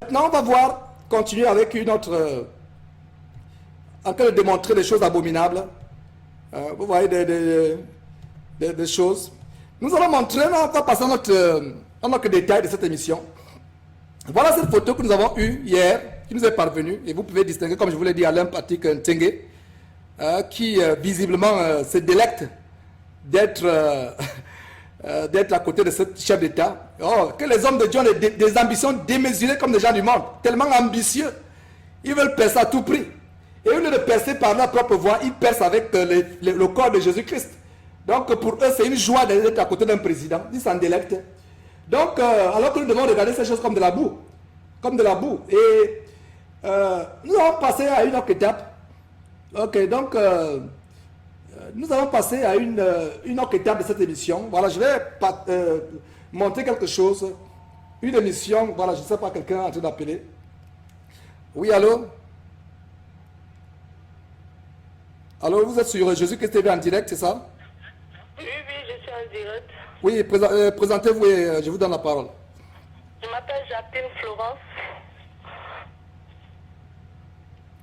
Maintenant, on va voir, continuer avec une autre, en train de démontrer des choses abominables. Vous voyez des choses. Nous allons montrer, on va passer à notre détail de cette émission. Voilà cette photo que nous avons eue hier, qui nous est parvenue, et vous pouvez distinguer, comme je vous l'ai dit, Alain Patrick Ntengue, qui visiblement se délecte d'être à côté de ce chef d'État. Oh, que les hommes de Dieu ont des ambitions démesurées comme des gens du monde, tellement ambitieux. Ils veulent percer à tout prix. Et au lieu de percer par leur propre voie, ils percent avec le corps de Jésus-Christ. Donc pour eux, c'est une joie d'être à côté d'un président. Ils s'en délectent. Donc, alors que nous devons regarder ces choses comme de la boue. Comme de la boue. Et nous allons passer à une autre étape. Ok, donc, nous allons passer à une autre étape de cette émission. Voilà, je vais montrer quelque chose. Une émission, voilà, je ne sais pas, quelqu'un est en train d'appeler. Oui, allô? Allô, vous êtes sur Jésus-Christ TV en direct, c'est ça? Oui, je suis en direct. Oui, présentez-vous et je vous donne la parole. Je m'appelle Jacqueline Florence.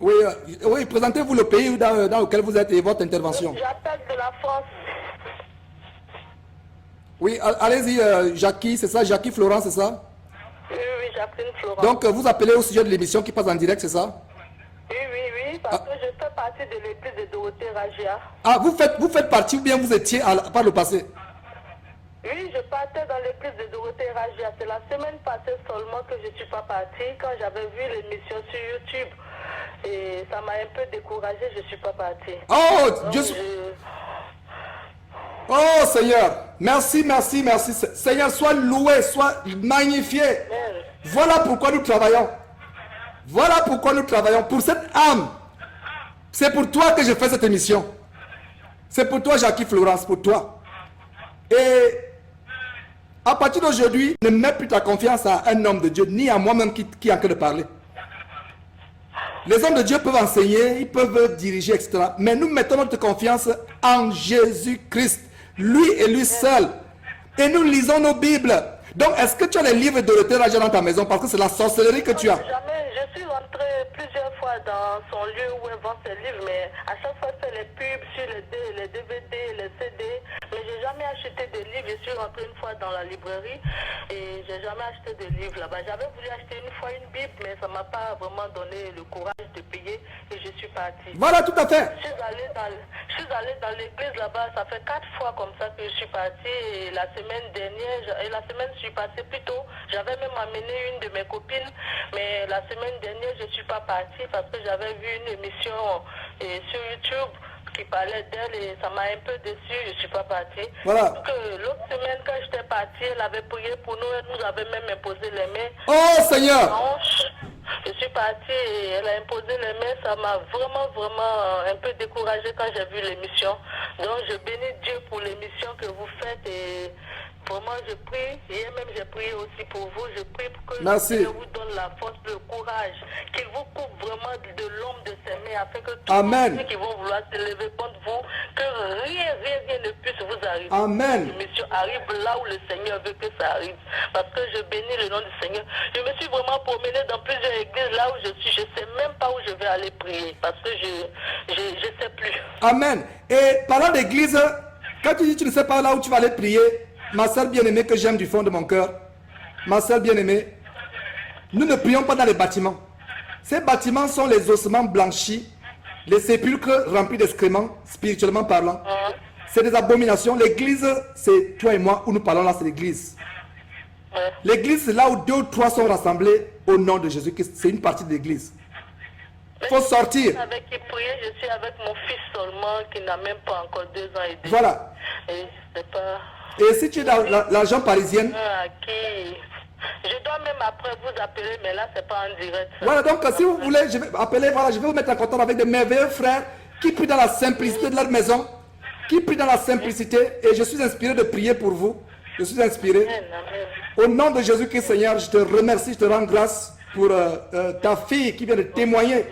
Oui, présentez-vous le pays dans lequel vous êtes et votre intervention. J'appelle de la France. Oui, allez-y, Jackie, c'est ça, Jackie Florence, c'est ça? Oui, Jacqueline Florence. Donc, vous appelez au sujet de l'émission qui passe en direct, c'est ça? Oui, parce que je fais partie de l'église de Dorothée Ragia. Ah, vous faites partie ou bien vous étiez par le passé? Oui, je partais dans l'église de Dorothée Ragia. C'est la semaine passée seulement que je ne suis pas partie. Quand j'avais vu l'émission sur YouTube, et ça m'a un peu découragée, je ne suis pas partie. Oh Seigneur, merci. Seigneur, sois loué, sois magnifié. Amen. Voilà pourquoi nous travaillons. Voilà pourquoi nous travaillons. Pour cette âme. C'est pour toi que je fais cette émission. C'est pour toi, Jackie Florence, pour toi. Et à partir d'aujourd'hui, ne mets plus ta confiance à un homme de Dieu, ni à moi-même qui est en train de parler. Les hommes de Dieu peuvent enseigner, ils peuvent diriger, etc. Mais nous mettons notre confiance en Jésus-Christ, lui et lui seul. Et nous lisons nos Bibles. Donc, est-ce que tu as les livres de Dorothée Ragia dans ta maison? Parce que c'est la sorcellerie que tu as. Jamais. Je suis rentrée plusieurs fois dans son lieu où elle vend ses livres, mais à chaque fois, elle fait les pubs sur les DVD, les CD. Mais j'ai jamais acheté de livres. Je suis rentrée une fois dans la librairie et j'ai jamais acheté de livres là-bas. J'avais voulu acheter une fois une Bible, mais ça m'a pas vraiment donné le courage de payer et je suis partie. Voilà, tout à fait. Je suis allée dans l'église là-bas. Ça fait 4 fois comme ça que je suis partie. Et la semaine dernière, je suis passée plus tôt. J'avais même amené une de mes copines, mais la semaine dernière, je ne suis pas partie parce que j'avais vu une émission sur YouTube qui parlait d'elle et ça m'a un peu déçue, je ne suis pas partie. Voilà. Donc l'autre semaine, quand j'étais partie, elle avait prié pour nous, elle nous avait même imposé les mains. Oh Seigneur! Je suis partie et elle a imposé les mains, ça m'a vraiment un peu découragée quand j'ai vu l'émission. Donc je bénis Dieu pour l'émission que vous faites et vraiment je prie, et même j'ai prié aussi pour vous, je prie pour que Dieu vous donne la force, le courage, qu'il vous coupe vraiment de l'ombre de ses mains afin que tous ceux qui vont vouloir se lever contre vous, que rien ne puisse vous arriver. Amen. L'émission arrive là où le Seigneur veut que ça arrive. Parce que je bénis le nom du Seigneur. Je me suis vraiment promenée dans plusieurs églises là où je suis. Je ne sais même pas où je vais aller prier. Parce que je ne sais plus. Amen. Et parlant d'église, quand tu dis que tu ne sais pas là où tu vas aller prier, ma soeur bien-aimée que j'aime du fond de mon cœur, ma soeur bien-aimée, nous ne prions pas dans les bâtiments. Ces bâtiments sont les ossements blanchis, les sépulcres remplis d'excréments, spirituellement parlant. C'est des abominations. L'église, c'est toi et moi où nous parlons là, c'est l'église. L'église, c'est là où 2 ou 3 sont rassemblés au nom de Jésus-Christ. C'est une partie de l'église. Il faut sortir. Avec qui prier, je suis avec mon fils seulement qui n'a même pas encore 2 ans et demi. Voilà. Et c'est pas... Et si tu es dans la région parisienne, je dois même après vous appeler, mais là, c'est pas en direct. Voilà, donc si vous voulez, je vais appeler, voilà, je vais vous mettre en contact avec des merveilleux frères qui prient dans la simplicité de leur maison, qui prient dans la simplicité, et je suis inspiré de prier pour vous. Je suis inspiré. Au nom de Jésus-Christ, Seigneur, je te remercie, je te rends grâce pour ta fille qui vient de témoigner.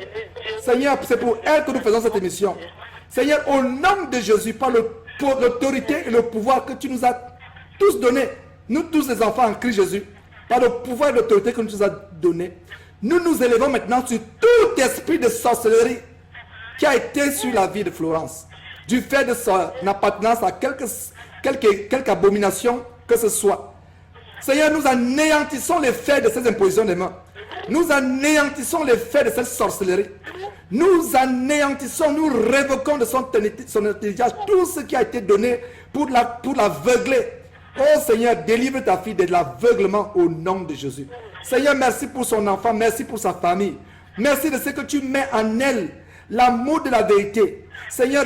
Seigneur, c'est pour elle que nous faisons cette émission. Seigneur, au nom de Jésus, par l'autorité et le pouvoir que tu nous as tous donné, nous tous les enfants en Christ Jésus, par le pouvoir et l'autorité que nous a donné, nous nous élevons maintenant sur tout esprit de sorcellerie qui a été sur la vie de Florence, du fait de son appartenance à quelque abomination que ce soit. Seigneur, nous anéantissons l'effet de ces impositions des mains. Nous anéantissons l'effet de cette sorcellerie. Nous anéantissons, nous révoquons de son intelligence tout ce qui a été donné pour l'aveugler. Oh Seigneur, délivre ta fille de l'aveuglement au nom de Jésus. Seigneur, merci pour son enfant, merci pour sa famille. Merci de ce que tu mets en elle, l'amour de la vérité. Seigneur,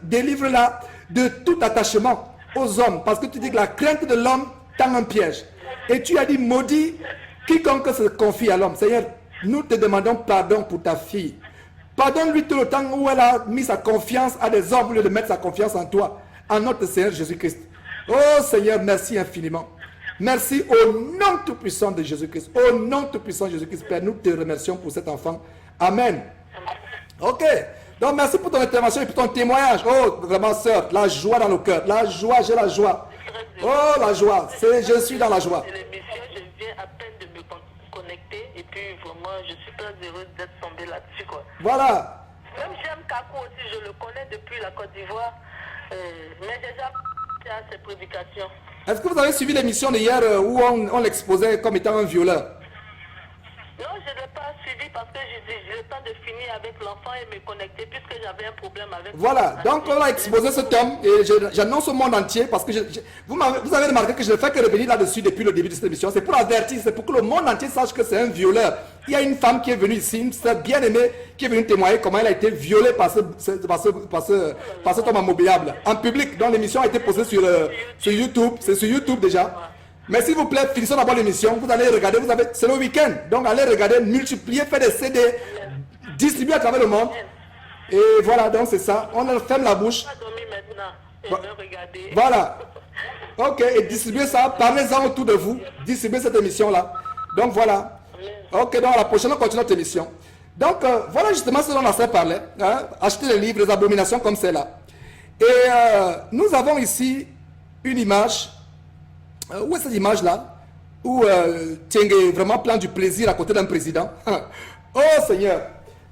délivre-la de tout attachement aux hommes. Parce que tu dis que la crainte de l'homme tend un piège. Et tu as dit, maudit quiconque se confie à l'homme. Seigneur, nous te demandons pardon pour ta fille. Pardonne-lui tout le temps où elle a mis sa confiance à des hommes au lieu de mettre sa confiance en toi, en notre Seigneur Jésus-Christ. Oh Seigneur, merci infiniment. Merci au nom tout-puissant de Jésus-Christ. Au nom tout-puissant de Jésus-Christ, Père, nous te remercions pour cet enfant. Amen. Ok. Donc, merci pour ton intervention et pour ton témoignage. Oh, vraiment, sœur, la joie dans le cœur. La joie, j'ai la joie. Oh, la joie. Je suis dans la joie. L'émission, je viens à peine de me connecter et puis vraiment, je suis très heureuse d'être tombée là-dessus, quoi. Voilà. Même j'aime Kakou aussi, je le connais depuis la Côte d'Ivoire, mais j'ai jamais à ses prédications. Est-ce que vous avez suivi l'émission d'hier où on l'exposait comme étant un violeur? Non, je ne l'ai pas suivi parce que j'ai le temps de finir avec l'enfant et me connecter puisque j'avais un problème avec... Voilà, donc on a exposé cet homme et j'annonce au monde entier parce que vous avez remarqué que je ne fais que revenir là-dessus depuis le début de cette émission. C'est pour avertir, c'est pour que le monde entier sache que c'est un violeur. Il y a une femme qui est venue ici, une sœur bien aimée, qui est venue témoigner comment elle a été violée par cet homme immobiliable en public. Donc l'émission a été posée sur YouTube, c'est sur YouTube déjà. Mais s'il vous plaît, finissons d'abord l'émission. Vous allez regarder, c'est le week-end. Donc allez regarder, multiplier, faire des CD, distribuer à travers le monde. Et voilà, donc c'est ça. On ferme la bouche. Voilà. Ok, et distribuez ça, parlez-en autour de vous. Distribuez cette émission-là. Donc voilà. Ok, donc à la prochaine, on continue notre émission. Donc voilà justement ce dont on a parlé. Hein? Acheter les livres, les abominations comme celle-là. Et nous avons ici une image. Où est cette image-là? Où Tieng est vraiment plein du plaisir à côté d'un président. Oh Seigneur!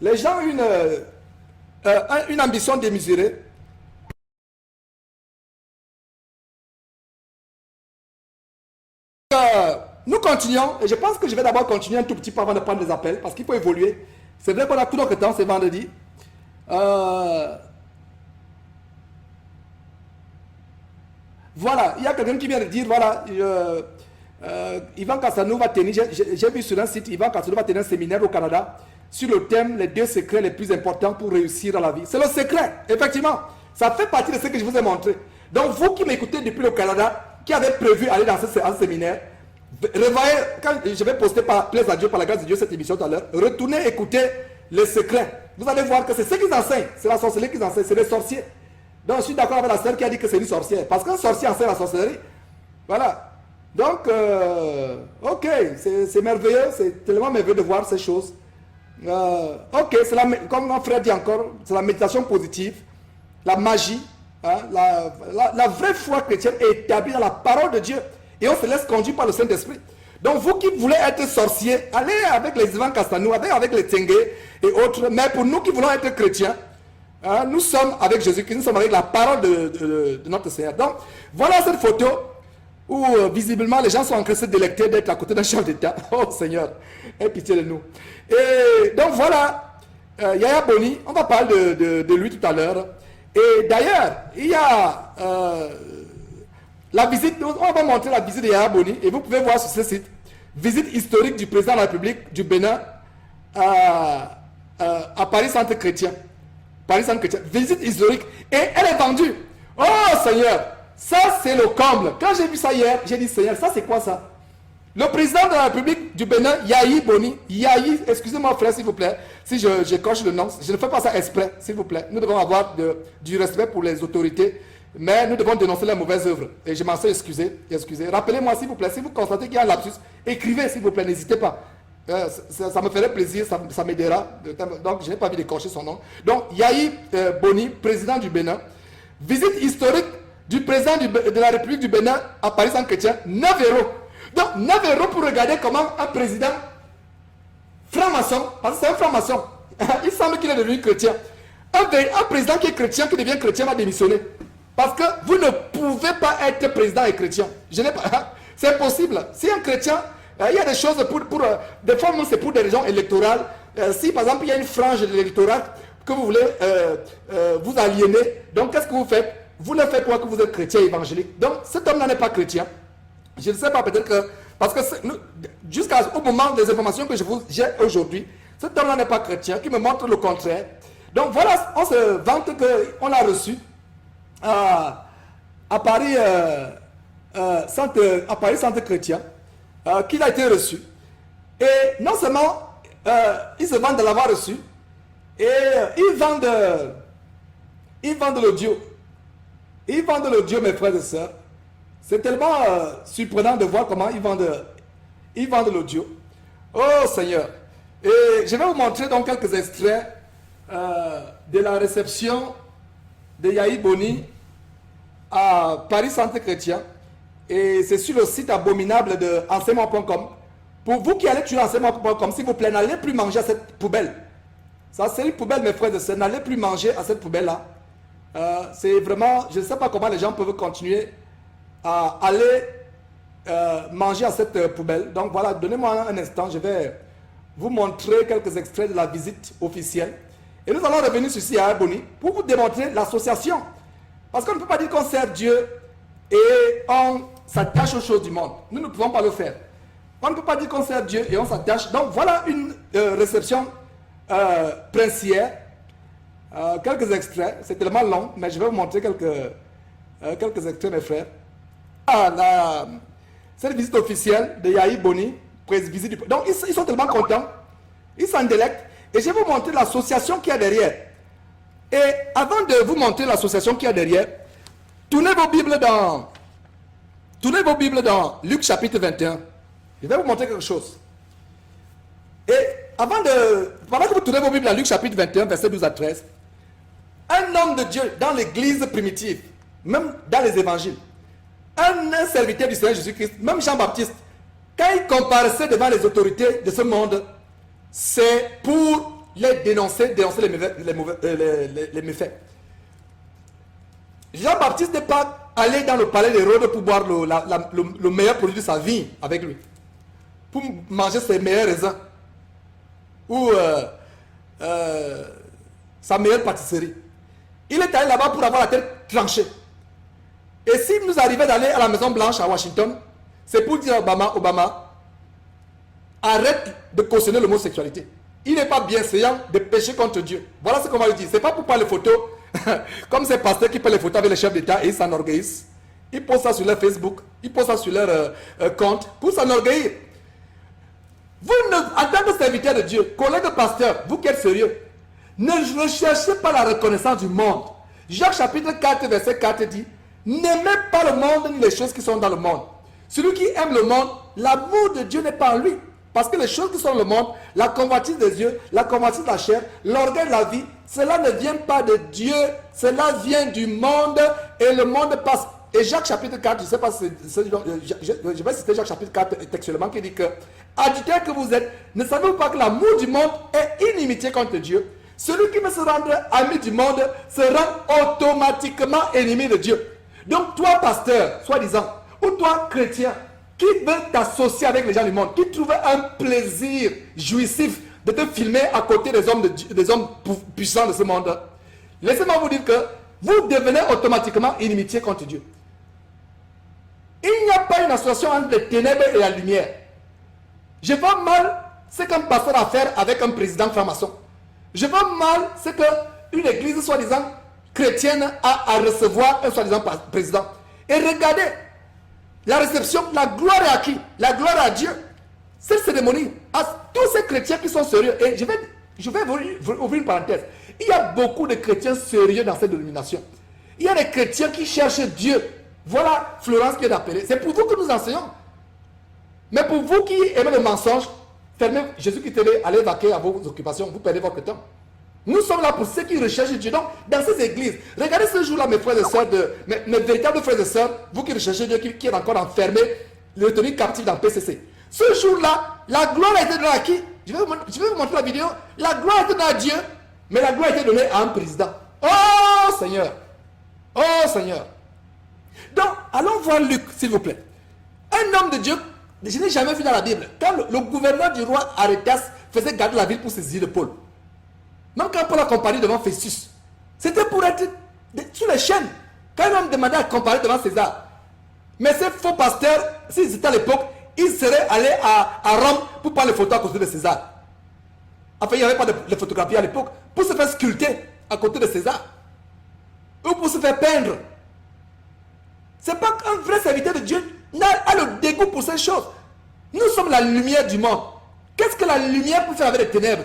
Les gens ont une ambition démesurée. Nous continuons, et je pense que je vais d'abord continuer un tout petit peu avant de prendre des appels, parce qu'il faut évoluer. C'est vrai qu'on a tout notre temps, c'est vendredi. Voilà, il y a quelqu'un qui vient de dire, voilà, Ivan Kassanou va tenir, j'ai vu sur un site, Ivan Kassanou va tenir un séminaire au Canada sur le thème, les 2 secrets les plus importants pour réussir dans la vie. C'est le secret, effectivement. Ça fait partie de ce que je vous ai montré. Donc vous qui m'écoutez depuis le Canada, qui avez prévu aller dans ce séminaire, revoyez, quand je vais poster par plaise à Dieu, par la grâce de Dieu, cette émission tout à l'heure, retournez écouter les secrets. Vous allez voir que c'est ce qu'ils enseignent, c'est la sorcellerie qu'ils enseignent, c'est les sorciers. Donc je suis d'accord avec la sœur qui a dit que c'est une sorcière. Parce qu'un sorcier enseigne la sorcellerie. Voilà. Donc, ok, c'est merveilleux, c'est tellement merveilleux de voir ces choses. Ok, comme mon frère dit encore, c'est la méditation positive, la magie, hein, la vraie foi chrétienne est établie dans la parole de Dieu. Et on se laisse conduire par le Saint-Esprit. Donc vous qui voulez être sorcier, allez avec les Ivan Kassanou, avec les Tengue et autres. Mais pour nous qui voulons être chrétiens, hein, nous sommes avec Jésus-Christ, nous sommes avec la parole de notre Seigneur. Donc voilà cette photo où visiblement les gens sont en train de se délecter d'être à côté d'un chef d'État. Oh Seigneur, aie pitié de nous. Et donc voilà, Yaya Boni, on va parler de lui tout à l'heure. Et d'ailleurs, il y a la visite, on va montrer la visite de Yaya Boni et vous pouvez voir sur ce site, visite historique du président de la République du Bénin à Paris Centre Chrétien. Paris Centre Chrétien, visite historique et elle est vendue. Oh Seigneur, ça c'est le comble. Quand j'ai vu ça hier, j'ai dit Seigneur, ça c'est quoi ça? Le président de la République du Bénin, Yaya Boni, excusez-moi frère s'il vous plaît, si j'écorche le nom, je ne fais pas ça exprès, s'il vous plaît. Nous devons avoir du respect pour les autorités, mais nous devons dénoncer les mauvaises œuvres. Et je m'en suis excusé. Rappelez-moi s'il vous plaît, si vous constatez qu'il y a un lapsus, écrivez s'il vous plaît, n'hésitez pas. Ça me ferait plaisir, ça m'aidera. Donc je n'ai pas envie d'écorcher son nom. Donc Yaya Boni, président du Bénin, visite historique du président de la République du Bénin à Paris Centre Chrétien, 9 €. Donc 9 euros pour regarder comment un président franc-maçon, parce que c'est un franc-maçon, il semble qu'il est devenu chrétien. Un président qui est chrétien, qui devient chrétien, va démissionner. Parce que vous ne pouvez pas être président et chrétien. Je n'ai pas. C'est impossible. Si un chrétien, il y a des choses des fois, c'est pour des raisons électorales. Si par exemple il y a une frange de l'électorat que vous voulez vous aliéner, donc qu'est-ce que vous faites? Vous le faites pour que vous êtes chrétien évangélique. Donc cet homme-là n'est pas chrétien. Je ne sais pas, peut-être que. Parce que jusqu'au moment des informations que j'ai aujourd'hui, cet homme-là n'est pas chrétien, qui me montre le contraire. Donc voilà, on se vante qu'on l'a reçu à Paris, centre chrétien, qu'il a été reçu. Et non seulement ils se vantent de l'avoir reçu, et ils vendent l'audio. Ils vendent l'audio, mes frères et sœurs. C'est tellement surprenant de voir comment ils vendent l'audio. Oh Seigneur. Et je vais vous montrer donc quelques extraits de la réception de Yahi Boni à Paris Centre Chrétien. Et c'est sur le site abominable de enseignement.com. Pour vous qui allez sur enseignement.com, s'il vous plaît, n'allez plus manger à cette poubelle. Ça, c'est une poubelle, mes frères et sœurs. N'allez plus manger à cette poubelle-là. C'est vraiment, je ne sais pas comment les gens peuvent continuer à aller manger à cette poubelle. Donc voilà, donnez-moi un instant, je vais vous montrer quelques extraits de la visite officielle. Et nous allons revenir sur Yahi Boni pour vous démontrer l'association. Parce qu'on ne peut pas dire qu'on sert Dieu et on s'attache aux choses du monde. Nous ne pouvons pas le faire. On ne peut pas dire qu'on sert Dieu et on s'attache. Donc voilà une réception princière. Quelques extraits. C'est tellement long, mais je vais vous montrer quelques extraits, mes frères. Cette visite officielle de Yahi Boni, visite du... Donc ils sont tellement contents. Ils s'en délectent. Et je vais vous montrer l'association qu'il y a derrière. Et avant de vous montrer l'association qu'il y a derrière, tournez vos Bibles dans Luc chapitre 21. Je vais vous montrer quelque chose. Et pendant que vous tournez vos Bibles dans Luc chapitre 21, verset 12 à 13, un homme de Dieu dans l'église primitive, même dans les évangiles, un serviteur du Seigneur Jésus-Christ, même Jean-Baptiste, quand il comparaissait devant les autorités de ce monde, c'est pour les dénoncer les méfaits. Jean-Baptiste n'est pas allé dans le palais d'Hérode pour boire le meilleur produit de sa vie avec lui, pour manger ses meilleurs raisins ou sa meilleure pâtisserie. Il est allé là-bas pour avoir la tête tranchée. Et si nous arrivait d'aller à la Maison Blanche à Washington, c'est pour dire à Obama, arrête de cautionner l'homosexualité. Il n'est pas bienséant de pécher contre Dieu. Voilà ce qu'on va lui dire. Ce n'est pas pour prendre les photos, comme ces pasteurs qui prennent les photos avec les chefs d'État et ils s'enorgueillissent. Ils postent ça sur leur Facebook, ils postent ça sur leur compte pour s'enorgueillir. Vous, en tant que serviteur de Dieu, collègue pasteur, vous qui êtes sérieux, ne recherchez pas la reconnaissance du monde. Jacques chapitre 4, verset 4 dit, n'aimez pas le monde ni les choses qui sont dans le monde. Celui qui aime le monde, l'amour de Dieu n'est pas en lui. Parce que les choses qui sont dans le monde, la convoitise des yeux, la convoitise de la chair, l'orgueil de la vie, cela ne vient pas de Dieu, cela vient du monde et le monde passe. Et Jacques chapitre 4, je ne sais pas si je vais citer Jacques chapitre 4 textuellement qui dit que, adultère que vous êtes, ne savez-vous pas que l'amour du monde est inimitié contre Dieu? Celui qui veut se rendre ami du monde se rend automatiquement ennemi de Dieu. Donc toi, pasteur, soi-disant, ou toi, chrétien, qui veut t'associer avec les gens du monde, qui trouve un plaisir jouissif de te filmer à côté des hommes puissants de ce monde, laissez-moi vous dire que vous devenez automatiquement inimitié contre Dieu. Il n'y a pas une association entre les ténèbres et la lumière. Je vois mal ce qu'un pasteur a à faire avec un président franc-maçon. Je vois mal ce qu'une église soi-disant chrétienne a à recevoir un soi-disant président. Et regardez, la réception, la gloire est à qui? La gloire est à Dieu. Cette cérémonie, à tous ces chrétiens qui sont sérieux, et je vais vous ouvrir une parenthèse. Il y a beaucoup de chrétiens sérieux dans cette dénomination. Il y a des chrétiens qui cherchent Dieu. Voilà Florence qui est appelée. C'est pour vous que nous enseignons. Mais pour vous qui aimez le mensonge, fermez Jésus qui télé, allez vaquer à vos occupations, vous perdez votre temps. Nous sommes là pour ceux qui recherchent Dieu. Donc, dans ces églises, regardez ce jour-là, mes frères et sœurs, mes véritables frères et sœurs, vous qui recherchez Dieu, qui êtes encore enfermés le tenir captif dans PCC. Ce jour-là, la gloire a été donnée à qui? Je vais vous montrer la vidéo. La gloire a été donnée à Dieu, mais la gloire a été donnée à un président. Oh Seigneur! Oh Seigneur! Donc, allons voir Luc, s'il vous plaît. Un homme de Dieu, je n'ai jamais vu dans la Bible, quand le gouverneur du roi Arétas faisait garder la ville pour saisir de Paul. Même quand Paul a comparé devant Festus, c'était pour être sous les chaînes. Quand un homme demandait à comparer devant César, mais ces faux pasteurs, s'ils étaient à l'époque, ils seraient allés à Rome pour prendre les photos à côté de César. Enfin, il n'y avait pas de photographie à l'époque. Pour se faire sculpter à côté de César. Ou pour se faire peindre. C'est pas qu'un vrai serviteur de Dieu a le dégoût pour ces choses. Nous sommes la lumière du monde. Qu'est-ce que la lumière peut faire avec les ténèbres?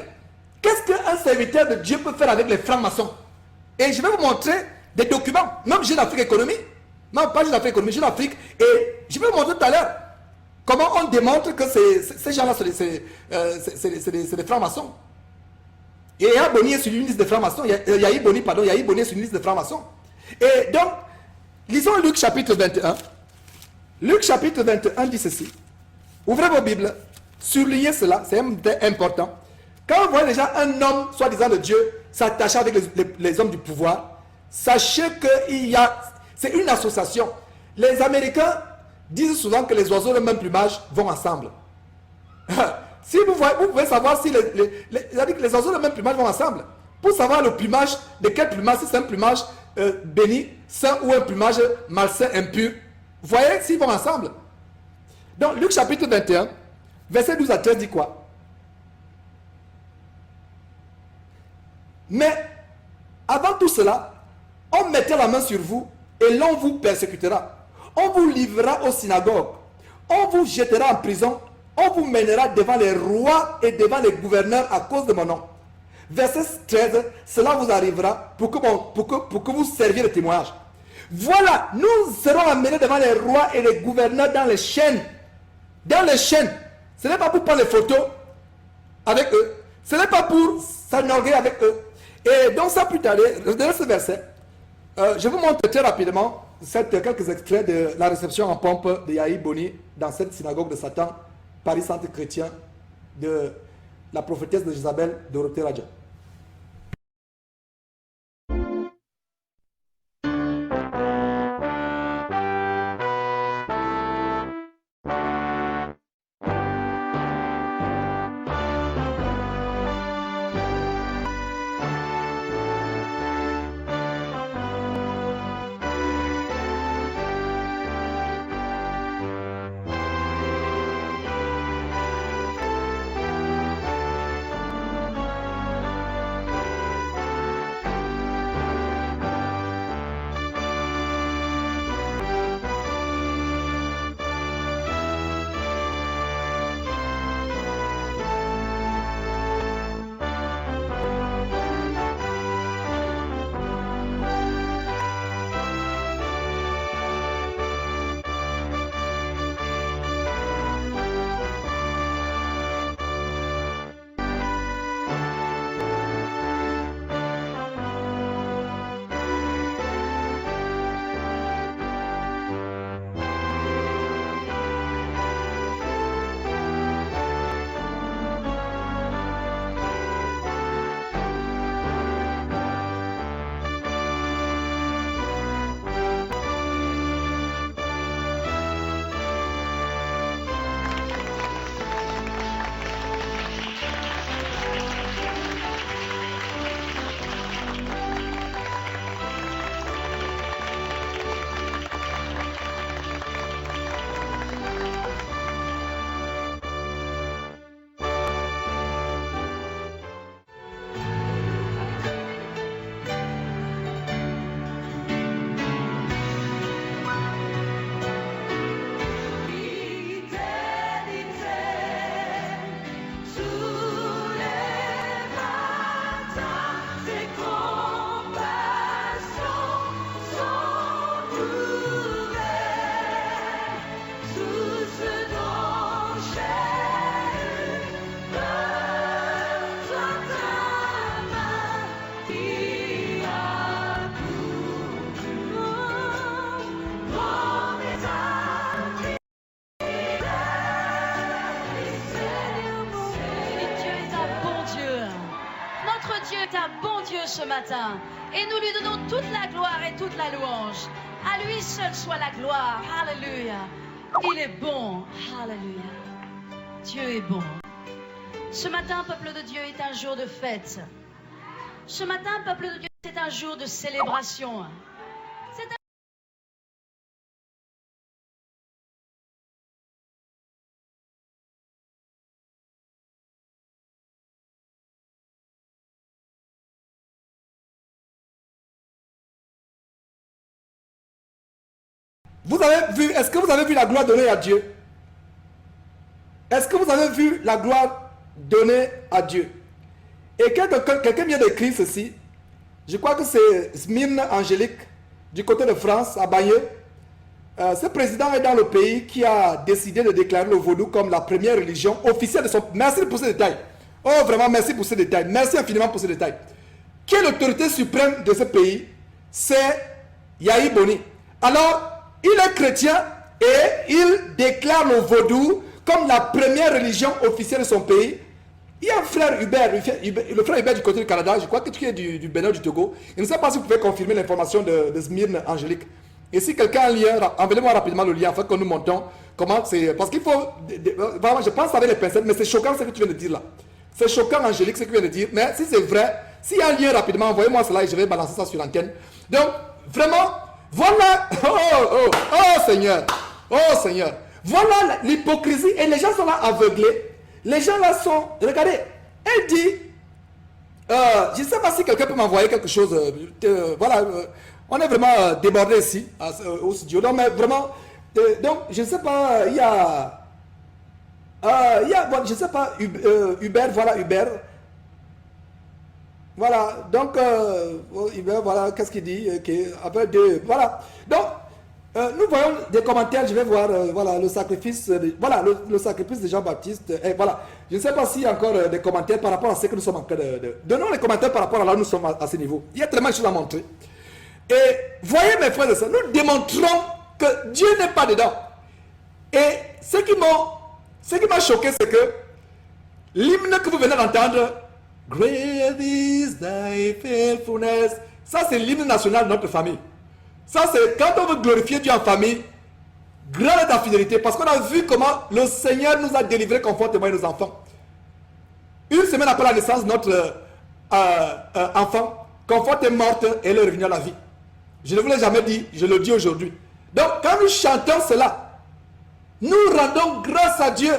Qu'est-ce qu'un serviteur de Dieu peut faire avec les francs-maçons? Et je vais vous montrer des documents. Même Jeune Afrique Économie. Non, pas Jeune Afrique Économie, Jeune Afrique. Et je vais vous montrer tout à l'heure comment on démontre que ces gens-là, c'est des francs-maçons. Et Yahya Boni est sur une liste de francs-maçons. Yahya Boni est sur une liste de francs-maçons. Et donc, lisons Luc chapitre 21. Luc chapitre 21 dit ceci. Ouvrez vos Bibles, surlignez cela, c'est important. Quand vous voyez déjà un homme, soi-disant de Dieu, s'attacher avec les hommes du pouvoir, sachez que c'est une association. Les Américains disent souvent que les oiseaux de même plumage vont ensemble. Si vous pouvez savoir si les oiseaux de même plumage vont ensemble. Pour savoir le plumage, de quel plumage, si c'est un plumage béni, saint ou un plumage malsain, impur. Vous voyez s'ils vont ensemble. Donc, Luc chapitre 21, verset 12 à 13 dit quoi? Mais, avant tout cela, on mettra la main sur vous et l'on vous persécutera. On vous livrera aux synagogues. On vous jettera en prison. On vous mènera devant les rois et devant les gouverneurs à cause de mon nom. Verset 13, cela vous arrivera pour que vous serviez de témoignage. Voilà, nous serons amenés devant les rois et les gouverneurs dans les chaînes. Dans les chaînes. Ce n'est pas pour prendre les photos avec eux. Ce n'est pas pour s'enorgueillir avec eux. Et donc ça plus tard, dans ce verset, je vous montre très rapidement quelques extraits de la réception en pompe de Yahya Boni dans cette synagogue de Satan, Paris Centre Chrétien, de la prophétesse de Jézabel, Dorothée Radja. un bon Dieu ce matin. Et nous lui donnons toute la gloire et toute la louange. À lui seul soit la gloire. Alléluia. Il est bon. Alléluia. Dieu est bon. Ce matin, peuple de Dieu, est un jour de fête. Ce matin, peuple de Dieu, c'est un jour de célébration. C'est un... Vous avez vu, est-ce que vous avez vu la gloire donnée à Dieu? Est-ce que vous avez vu la gloire donnée à Dieu? Et quelqu'un vient d'écrire ceci. Je crois que c'est Smyrne Angélique, du côté de France, à Bayeux. Ce président est dans le pays qui a décidé de déclarer le vaudou comme la première religion officielle de son... Merci pour ces détails. Oh, vraiment, merci pour ces détails. Merci infiniment pour ces détails. Qui est l'autorité suprême de ce pays? C'est Yahi Boni. Alors, il est chrétien et il déclare le vaudou comme la première religion officielle de son pays. Il y a un frère Hubert, le frère Hubert du côté du Canada, je crois que tu es du Bénin, du Togo. Je ne sais pas si vous pouvez confirmer l'information de Smyrne Angélique. Et si quelqu'un a un lien, envoyez-moi rapidement le lien afin que nous montons comment c'est. Parce qu'il faut. Vraiment, je pense avec les pincettes, mais c'est choquant ce que tu viens de dire là. C'est choquant, Angélique, ce que tu viens de dire. Mais si c'est vrai, s'il y a un lien rapidement, envoyez-moi cela et je vais balancer ça sur l'antenne. Donc, vraiment, voilà. Oh Seigneur. Oh Seigneur. Voilà l'hypocrisie. Et les gens sont là aveuglés. Les gens là sont... Regardez, elle dit... je ne sais pas si quelqu'un peut m'envoyer quelque chose. Voilà, on est vraiment débordé ici, au studio. Non, mais vraiment... donc, je ne sais pas, il y a... bon, je ne sais pas, Hubert, voilà, Hubert. Voilà, donc, Hubert, voilà, qu'est-ce qu'il dit? Après deux, voilà. Donc, nous voyons des commentaires, je vais voir, voilà, le sacrifice, voilà, le sacrifice de Jean-Baptiste, et voilà. Je ne sais pas s'il y a encore des commentaires par rapport à ce que nous sommes en train de... Donnons les commentaires par rapport à là où nous sommes à ce niveau. Il y a tellement de choses à montrer. Et voyez mes frères et sœurs, nous démontrons que Dieu n'est pas dedans. Et ce qui m'a choqué, c'est que l'hymne que vous venez d'entendre, Great is thy faithfulness, ça c'est l'hymne national de notre famille. Ça c'est quand on veut glorifier Dieu en famille, grande est ta fidélité, parce qu'on a vu comment le Seigneur nous a délivrés confortablement nos enfants. Une semaine après la naissance de notre enfant, Comfort est morte et elle est revenue à la vie. Je ne vous l'ai jamais dit, je le dis aujourd'hui. Donc quand nous chantons cela, nous rendons grâce à Dieu,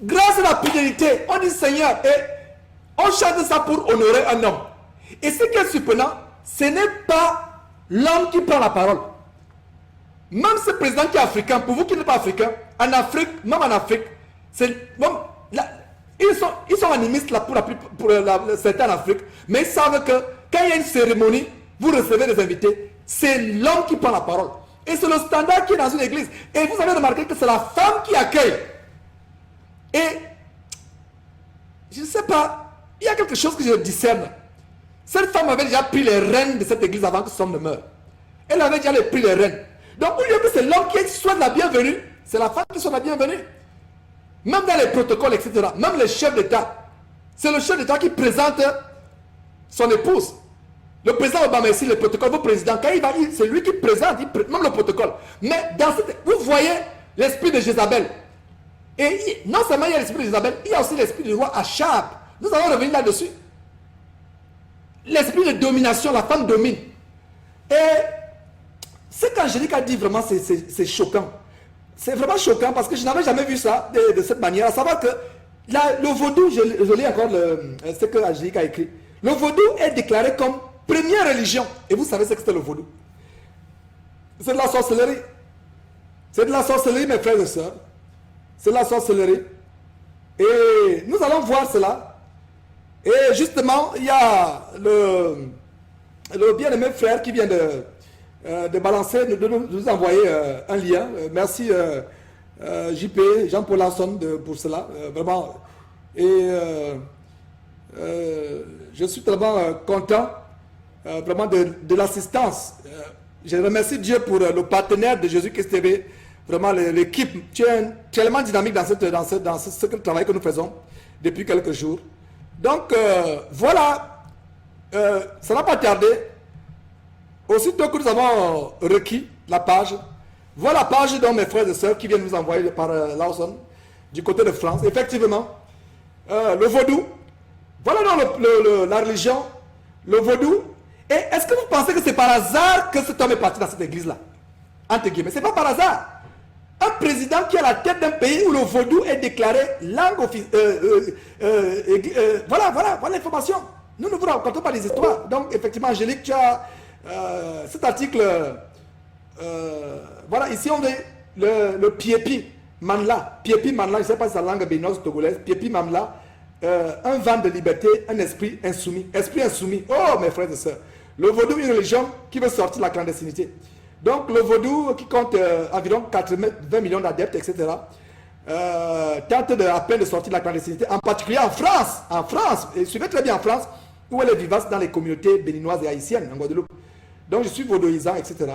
grâce à la fidélité. On dit Seigneur, et on chante ça pour honorer un homme. Et ce qui est surprenant, ce n'est pas l'homme qui prend la parole. Même ce président qui est africain, pour vous qui n'êtes pas africain, en Afrique, même en Afrique, ils sont animistes là pour certains en Afrique, mais ils savent que quand il y a une cérémonie, vous recevez des invités, c'est l'homme qui prend la parole. Et c'est le standard qui est dans une église. Et vous avez remarqué que c'est la femme qui accueille. Et je ne sais pas, il y a quelque chose que je discerne. Cette femme avait déjà pris les rênes de cette église avant que son homme ne meure. Elle avait déjà pris les rênes. Donc, au lieu que c'est l'homme qui soit la bienvenue, c'est la femme qui soit la bienvenue. Même dans les protocoles, etc., même les chefs d'État, c'est le chef d'État qui présente son épouse. Le président Obama ici, le protocole, vos présidents, quand il va, c'est lui qui présente, même le protocole. Mais dans vous voyez l'esprit de Jézabel. Et non seulement il y a l'esprit de Jézabel, il y a aussi l'esprit du roi Achab. Nous allons revenir là-dessus. L'esprit de domination, la femme domine. Et ce qu'Angélique a dit, vraiment, c'est choquant. C'est vraiment choquant parce que je n'avais jamais vu ça de cette manière. À savoir que le vaudou, je lis encore ce que Angélique a écrit. Le vaudou est déclaré comme première religion. Et vous savez ce que c'est le vaudou? C'est de la sorcellerie. C'est de la sorcellerie, mes frères et sœurs. C'est de la sorcellerie. Et nous allons voir cela. Et justement, il y a le bien-aimé frère qui vient de balancer, de nous envoyer un lien. Merci JP, Jean-Paul Larson pour cela. Vraiment. Et je suis tellement content vraiment de l'assistance. Je remercie Dieu pour le partenaire de Jésus-Christ TV. Vraiment l'équipe. Tu es tellement dynamique dans ce travail que nous faisons depuis quelques jours. Donc voilà, ça n'a pas tardé. Aussitôt que nous avons requis la page, voilà la page dont mes frères et sœurs qui viennent nous envoyer par Lawson, du côté de France. Effectivement, le vaudou, voilà donc la religion, le vaudou. Et est-ce que vous pensez que c'est par hasard que cet homme est parti dans cette église-là? Entre guillemets, c'est pas par hasard. Un président qui est à la tête d'un pays où le vaudou est déclaré langue officielle. Voilà l'information. Nous ne vous racontons pas des histoires. Donc, effectivement, Angélique, tu as cet article. Voilà, ici on est le Piepi Manla. Piepi Manla, je ne sais pas si c'est la langue béninoise ou togolaise. Piepi Manla, un vent de liberté, un esprit insoumis. Esprit insoumis. Oh, mes frères et sœurs. Le vaudou est une religion qui veut sortir de la clandestinité. Donc, le vaudou, qui compte environ 20 millions d'adeptes, etc., tente à peine de sortir de la clandestinité, en particulier en France. En France, et suivez très bien en France, où elle est vivace dans les communautés béninoises et haïtiennes, en Guadeloupe. Donc, je suis vaudouisant, etc.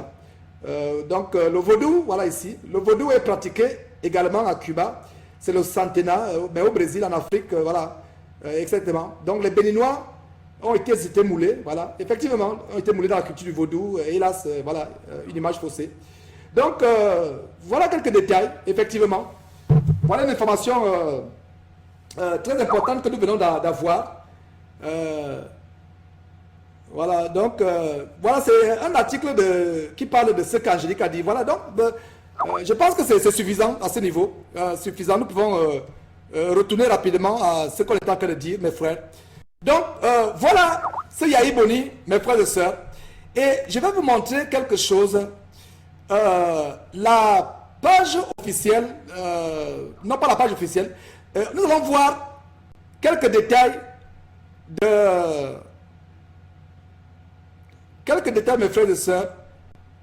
Donc, le vaudou, voilà ici. Le vaudou est pratiqué également à Cuba. C'est le centenaire, mais au Brésil, en Afrique, voilà, exactement. Donc, les Béninois ont été moulés, voilà, effectivement, ont été moulés dans la culture du vaudou, et hélas, voilà, une image faussée. Donc, voilà quelques détails, effectivement. Voilà une information très importante que nous venons d'avoir. Voilà, donc, voilà, c'est un article qui parle de ce qu'Angélique a dit. Voilà, donc, je pense que c'est suffisant à ce niveau. Suffisant, nous pouvons retourner rapidement à ce qu'on est en train de dire, mes frères. Donc, voilà ce Yahi Boni, mes frères et sœurs. Et je vais vous montrer quelque chose. La page officielle, non pas la page officielle, nous allons voir quelques détails mes frères et sœurs,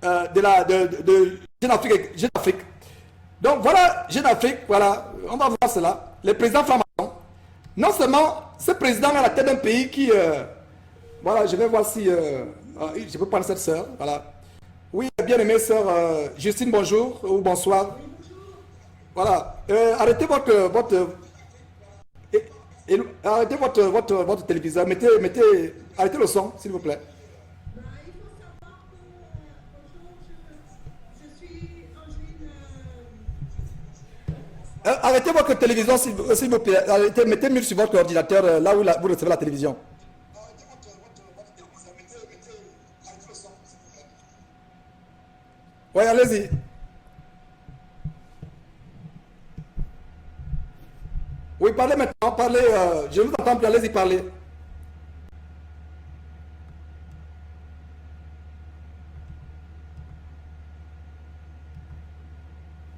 de Jeune Afrique. Donc voilà, Jeune Afrique, voilà, on va voir cela. Les présidents francs-maçons. Non seulement ce président est à la tête d'un pays qui... voilà, je vais voir si... je peux prendre cette sœur, voilà. Oui, bien-aimée sœur Justine, bonjour ou bonsoir. Voilà, arrêtez arrêtez votre téléviseur, arrêtez le son, s'il vous plaît. Arrêtez votre télévision, s'il vous plaît. Mettez mute sur votre ordinateur, là où vous recevez la télévision. Oui, allez-y. Oui, parlez maintenant, parlez. Je vous entends plus, allez-y, parlez.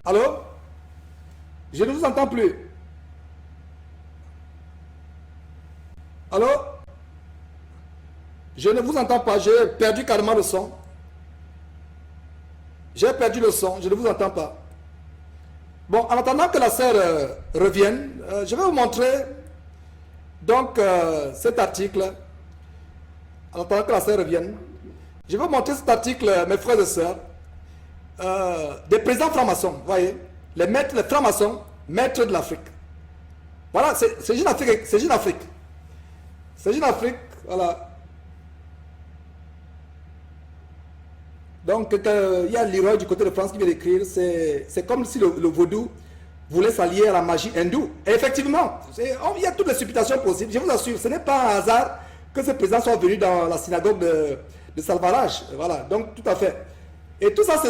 Allô? Je ne vous entends plus. Allô? Je ne vous entends pas. J'ai perdu carrément le son. J'ai perdu le son. Je ne vous entends pas. Bon, en attendant que la sœur revienne, je vais vous montrer donc cet article. En attendant que la sœur revienne, je vais vous montrer cet article, mes frères et sœurs, des présidents francs-maçons. Vous voyez? Les francs-maçons, maîtres de l'Afrique. Voilà, c'est Jeune Afrique. C'est Jeune Afrique. C'est Jeune Afrique, voilà. Donc, il y a Leroy du côté de France qui vient d'écrire, c'est comme si le vaudou voulait s'allier à la magie hindoue. Et effectivement, il y a toutes les supputations possibles. Je vous assure, ce n'est pas un hasard que ce président soit venu dans la synagogue de Salvarage. Voilà, donc tout à fait. Et tout ça,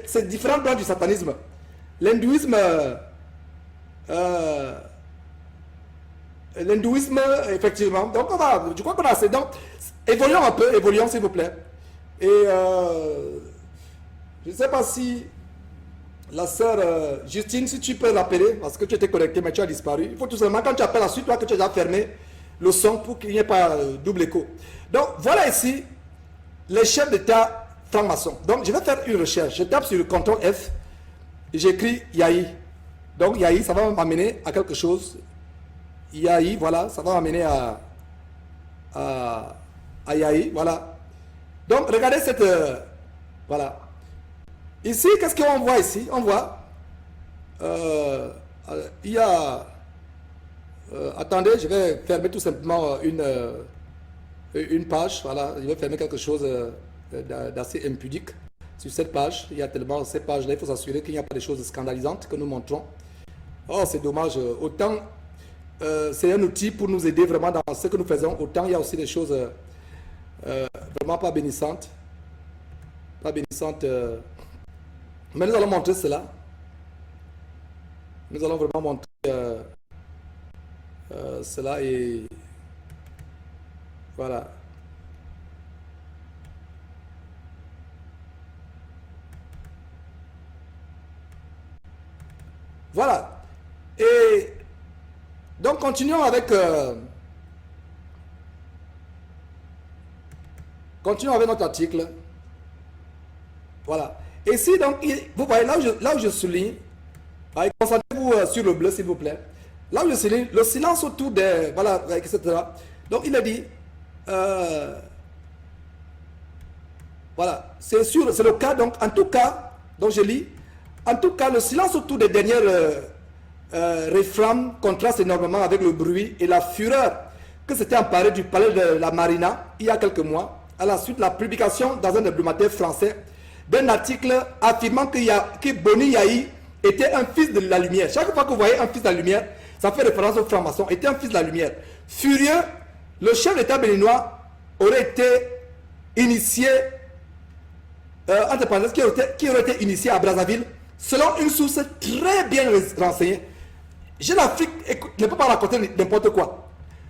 c'est différentes branches du satanisme. L'hindouisme, effectivement. Donc, je crois qu'on a assez. Donc, évoluons un peu, évoluons s'il vous plaît. Et je ne sais pas si la sœur Justine, si tu peux l'appeler, parce que tu étais connecté, mais tu as disparu. Il faut tout simplement, quand tu appelles ensuite, toi, que tu as déjà fermé le son pour qu'il n'y ait pas double écho. Donc, voilà ici les chefs d'État francs-maçons. Donc, je vais faire une recherche. Je tape sur le CTRL F et j'écris Yahi. Donc, Yahi, ça va m'amener à quelque chose. Yahi, voilà, ça va m'amener à Yahi, voilà. Donc, regardez cette... voilà. Ici, qu'est-ce qu'on voit ici? On voit... il y a... attendez, je vais fermer tout simplement une page, voilà, je vais fermer quelque chose d'assez impudique. Sur cette page, il y a tellement ces pages-là, il faut s'assurer qu'il n'y a pas de choses scandalisantes que nous montrons. Oh, c'est dommage. Autant c'est un outil pour nous aider vraiment dans ce que nous faisons, autant il y a aussi des choses vraiment pas bénissantes. Pas bénissantes. Mais nous allons montrer cela. Nous allons vraiment montrer cela et voilà. Voilà. Et donc continuons avec notre article. Voilà. Et si donc, vous voyez là où je souligne, concentrez-vous sur le bleu s'il vous plaît. Là où je souligne, le silence autour des, voilà, etc. Donc il a dit, voilà, c'est le cas, donc en tout cas, donc je lis, en tout cas le silence autour des dernières réframes contraste énormément avec le bruit et la fureur que s'était emparé du palais de la Marina il y a quelques mois, à la suite de la publication dans un hebdomadaire français d'un article affirmant que Boni Yahi était un fils de la lumière. Chaque fois que vous voyez un fils de la lumière, ça fait référence au franc-maçon, était un fils de la lumière. Furieux, le chef d'État béninois aurait été initié, entre parenthèses, qui aurait été initié à Brazzaville, selon une source très bien renseignée. Jeune Afrique ne peut pas raconter n'importe quoi.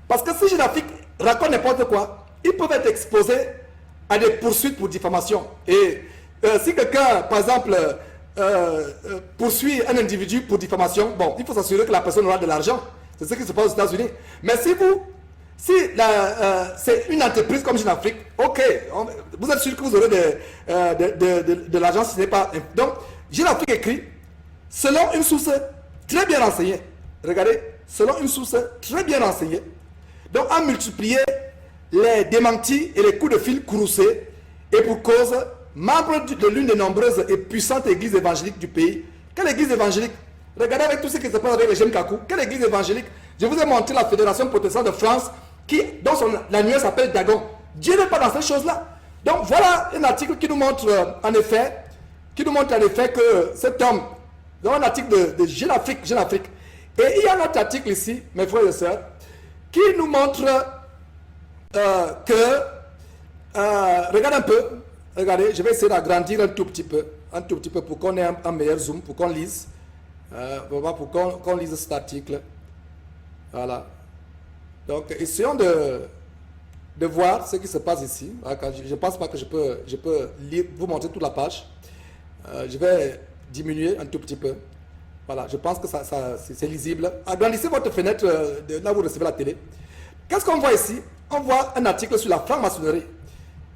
Parce que si Jeune Afrique raconte n'importe quoi, ils peuvent être exposés à des poursuites pour diffamation. Et si quelqu'un, par exemple, poursuit un individu pour diffamation, bon, il faut s'assurer que la personne aura de l'argent. C'est ce qui se passe aux États-Unis. Mais si c'est une entreprise comme Jeune Afrique, ok, vous êtes sûr que vous aurez de l'argent si ce n'est pas... Donc, Jeune Afrique écrit, selon une source très bien renseignée, regardez, selon une source très bien renseignée, donc a multiplié les démentis et les coups de fil courroucés, et pour cause, membre de l'une des nombreuses et puissantes églises évangéliques du pays. Quelle église évangélique? Regardez avec tout ce qui se passe avec le Jem Kakou. Quelle église évangélique? Je vous ai montré la Fédération protestante de France, dont l'annuaire s'appelle Dagon. Dieu n'est pas dans ces choses-là. Donc voilà un article qui nous montre en effet que cet homme, dans un article de Jeune Afrique. Et il y a un autre article ici, mes frères et sœurs, qui nous montre regardez un peu, regardez, je vais essayer d'agrandir un tout petit peu pour qu'on ait un meilleur zoom, pour qu'on lise, pour qu'on lise cet article. Voilà. Donc, essayons de voir ce qui se passe ici. Je ne pense pas que je peux vous montrer toute la page. Je vais diminuer un tout petit peu. Voilà, je pense que c'est lisible. Agrandissez votre fenêtre de là où vous recevez la télé. Qu'est-ce qu'on voit ici? On voit un article sur la franc-maçonnerie.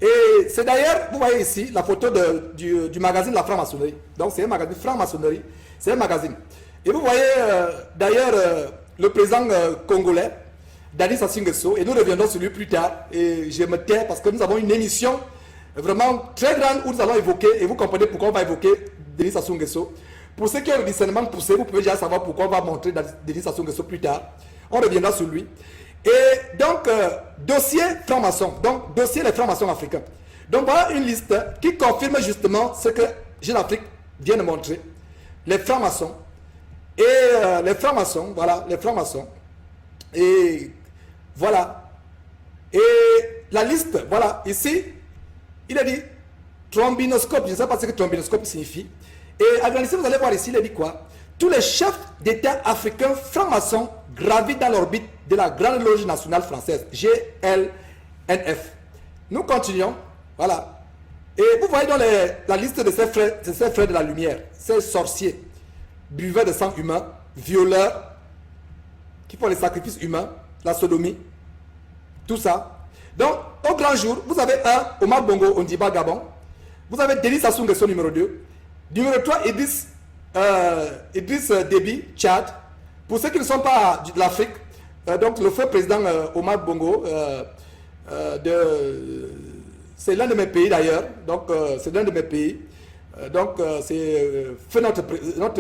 Et c'est d'ailleurs, vous voyez ici, la photo du magazine La Franc-Maçonnerie. Donc c'est un magazine franc-maçonnerie, c'est un magazine. Et vous voyez d'ailleurs le président congolais, Denis Sassou Nguesso, et nous reviendrons sur lui plus tard. Et je me tais parce que nous avons une émission vraiment très grande où nous allons évoquer, et vous comprenez pourquoi on va évoquer Denis Sassou Nguesso. Pour ceux qui ont le discernement poussé, vous pouvez déjà savoir pourquoi on va montrer Denis Sassou Nguesso plus tard. On reviendra sur lui. Et donc, dossier franc-maçon, donc dossier les francs-maçons africains. Donc voilà une liste qui confirme justement ce que Jeune Afrique vient de montrer. Les francs-maçons. Et les francs-maçons, voilà, les francs-maçons. Et voilà. Et la liste, voilà, ici, il a dit trombinoscope, je ne sais pas ce que trombinoscope signifie. Et agrandissez, vous allez voir ici, il a dit quoi? Tous les chefs d'État africains francs-maçons gravitent dans l'orbite de la Grande Loge nationale française, GLNF. Nous continuons, voilà. Et vous voyez dans la liste de ces frères de la lumière, ces sorciers, buveurs de sang humain, violeurs, qui font les sacrifices humains, la sodomie, tout ça. Donc, au grand jour, vous avez un, Omar Bongo, Ondiba Gabon. Vous avez Denis Sassou Nguesso, numéro 2. Numéro 3, Idriss Déby, Tchad. Pour ceux qui ne sont pas de l'Afrique, donc le feu président Omar Bongo, c'est l'un de mes pays d'ailleurs, donc c'est l'un de mes pays. Donc c'est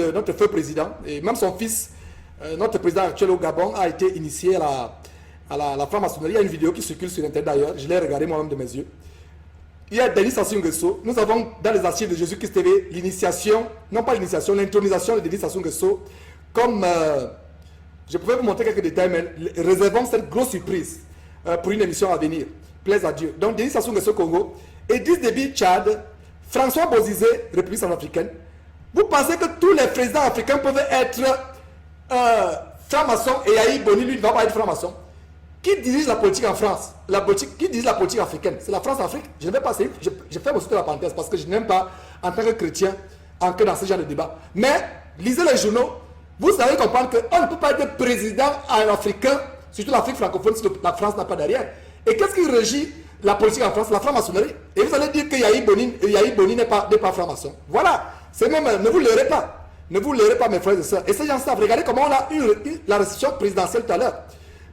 notre feu président, et même son fils, notre président actuel au Gabon, a été initié à à la franc-maçonnerie. Il y a une vidéo qui circule sur Internet d'ailleurs, je l'ai regardée moi-même de mes yeux. Il y a Denis Sassou Nguesso. Nous avons dans les archives de Jésus-Christ TV l'initiation, non pas l'initiation, l'intronisation de Denis Sassou Nguesso. Comme je pouvais vous montrer quelques détails, mais réservons cette grosse surprise pour une émission à venir. Plaise à Dieu. Donc Denis Sassou Nguesso Congo, Idriss Déby Tchad, François Bozizé, République centrafricaine. Vous pensez que tous les présidents africains peuvent être francs-maçons et Yahi Boni, lui, ne va pas être franc-maçon? Qui dirige la politique en France? Qui dirige la politique africaine? C'est la France-Afrique. Je ne vais pas, je fais aussi de la parenthèse parce que je n'aime pas, en tant que chrétien, entrer dans ce genre de débat. Mais, lisez les journaux, vous savez comprendre qu'on ne peut pas être président africain, surtout l'Afrique francophone, si la France n'a pas derrière. Et qu'est-ce qui régit la politique en France? La franc-maçonnerie. Et vous allez dire que Yahi Boni n'est pas franc-maçon. Voilà. C'est même, ne vous leurrez pas. Ne vous leurrez pas, mes frères et sœurs. Et ces gens savent. Regardez comment on a eu la réception présidentielle tout à l'heure.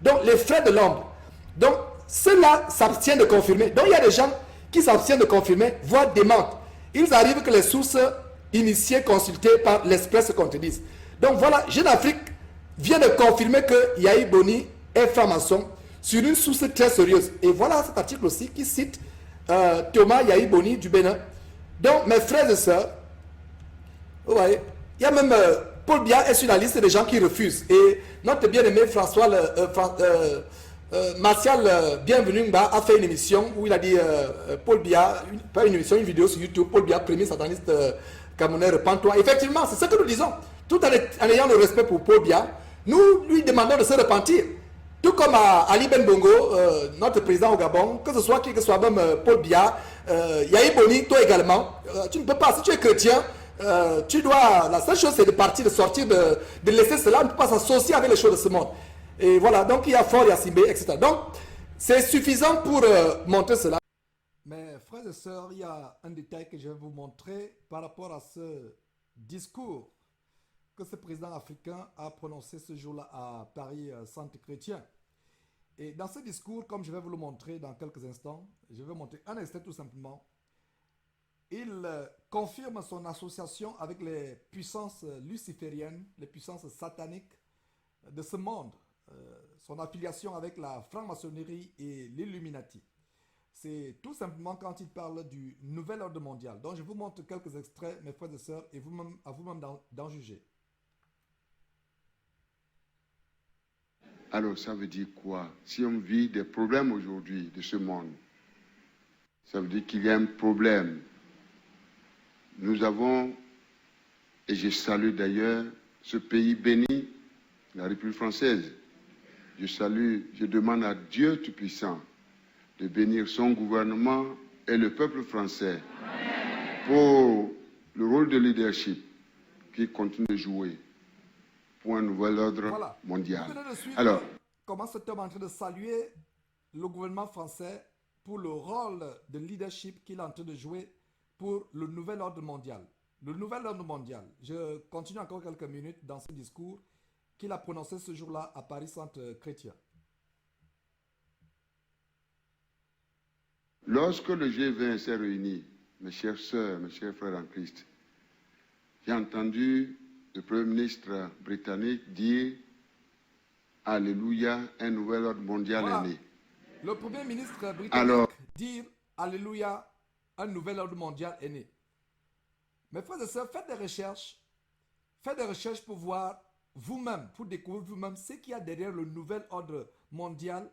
Donc, les frères de l'ombre. Donc, ceux-là s'abstiennent de confirmer. Donc, il y a des gens qui s'abstiennent de confirmer, voire démentent. Il arrive que les sources initiées, consultées par l'Express se contredisent. Donc, voilà, Jeune Afrique vient de confirmer que Yahi Boni est franc-maçon sur une source très sérieuse. Et voilà cet article aussi qui cite Thomas Yahi Boni du Bénin. Donc, mes frères et sœurs, vous voyez, il y a même Paul Biya est sur la liste des gens qui refusent. Et notre bien-aimé Martial Bienvenu a fait une émission où il a dit Paul Biya, pas une émission, une vidéo sur YouTube, Paul Biya, premier sataniste camerounais, repens-toi. Effectivement, c'est ce que nous disons. Tout en ayant le respect pour Paul Biya, nous lui demandons de se repentir. Tout comme à Ali Ben Bongo, notre président au Gabon, que ce soit qui que soit, même Paul Biya, Yahi Boni, toi également, tu ne peux pas, si tu es chrétien, tu dois, la seule chose c'est de partir, de sortir, de laisser cela, on ne peut pas s'associer avec les choses de ce monde. Et voilà, donc il y a Fort, il y a Simbé, etc. Donc, c'est suffisant pour montrer cela. Mais frères et sœurs, il y a un détail que je vais vous montrer par rapport à ce discours que ce président africain a prononcé ce jour-là à Paris Centre Chrétien. Et dans ce discours, comme je vais vous le montrer dans quelques instants, je vais montrer un extrait tout simplement. Il confirme son association avec les puissances lucifériennes, les puissances sataniques de ce monde, son affiliation avec la franc-maçonnerie et l'Illuminati. C'est tout simplement quand il parle du nouvel ordre mondial. Donc je vous montre quelques extraits, mes frères et sœurs, et vous-même, à vous-même d'en juger. Alors ça veut dire quoi? Si on vit des problèmes aujourd'hui de ce monde, ça veut dire qu'il y a un problème. Nous avons, et je salue d'ailleurs ce pays béni, la République française. Je salue, je demande à Dieu Tout-Puissant de bénir son gouvernement et le peuple français pour le rôle de leadership qu'il continue de jouer pour un nouvel ordre mondial. Vous venez de suivre Alors, comment cet homme est en train de saluer le gouvernement français pour le rôle de leadership qu'il est en train de jouer pour le nouvel ordre mondial. Le nouvel ordre mondial. Je continue encore quelques minutes dans ce discours qu'il a prononcé ce jour-là à Paris Centre Chrétien. Lorsque le G20 s'est réuni, mes chères sœurs, mes chers frères en Christ, j'ai entendu le Premier ministre britannique dire « Alléluia, un nouvel ordre mondial est né ». Le Premier ministre britannique dit « Alléluia, un nouvel ordre mondial est né ». Mes frères et sœurs, faites des recherches pour voir vous-même, pour découvrir vous-même ce qu'il y a derrière le nouvel ordre mondial,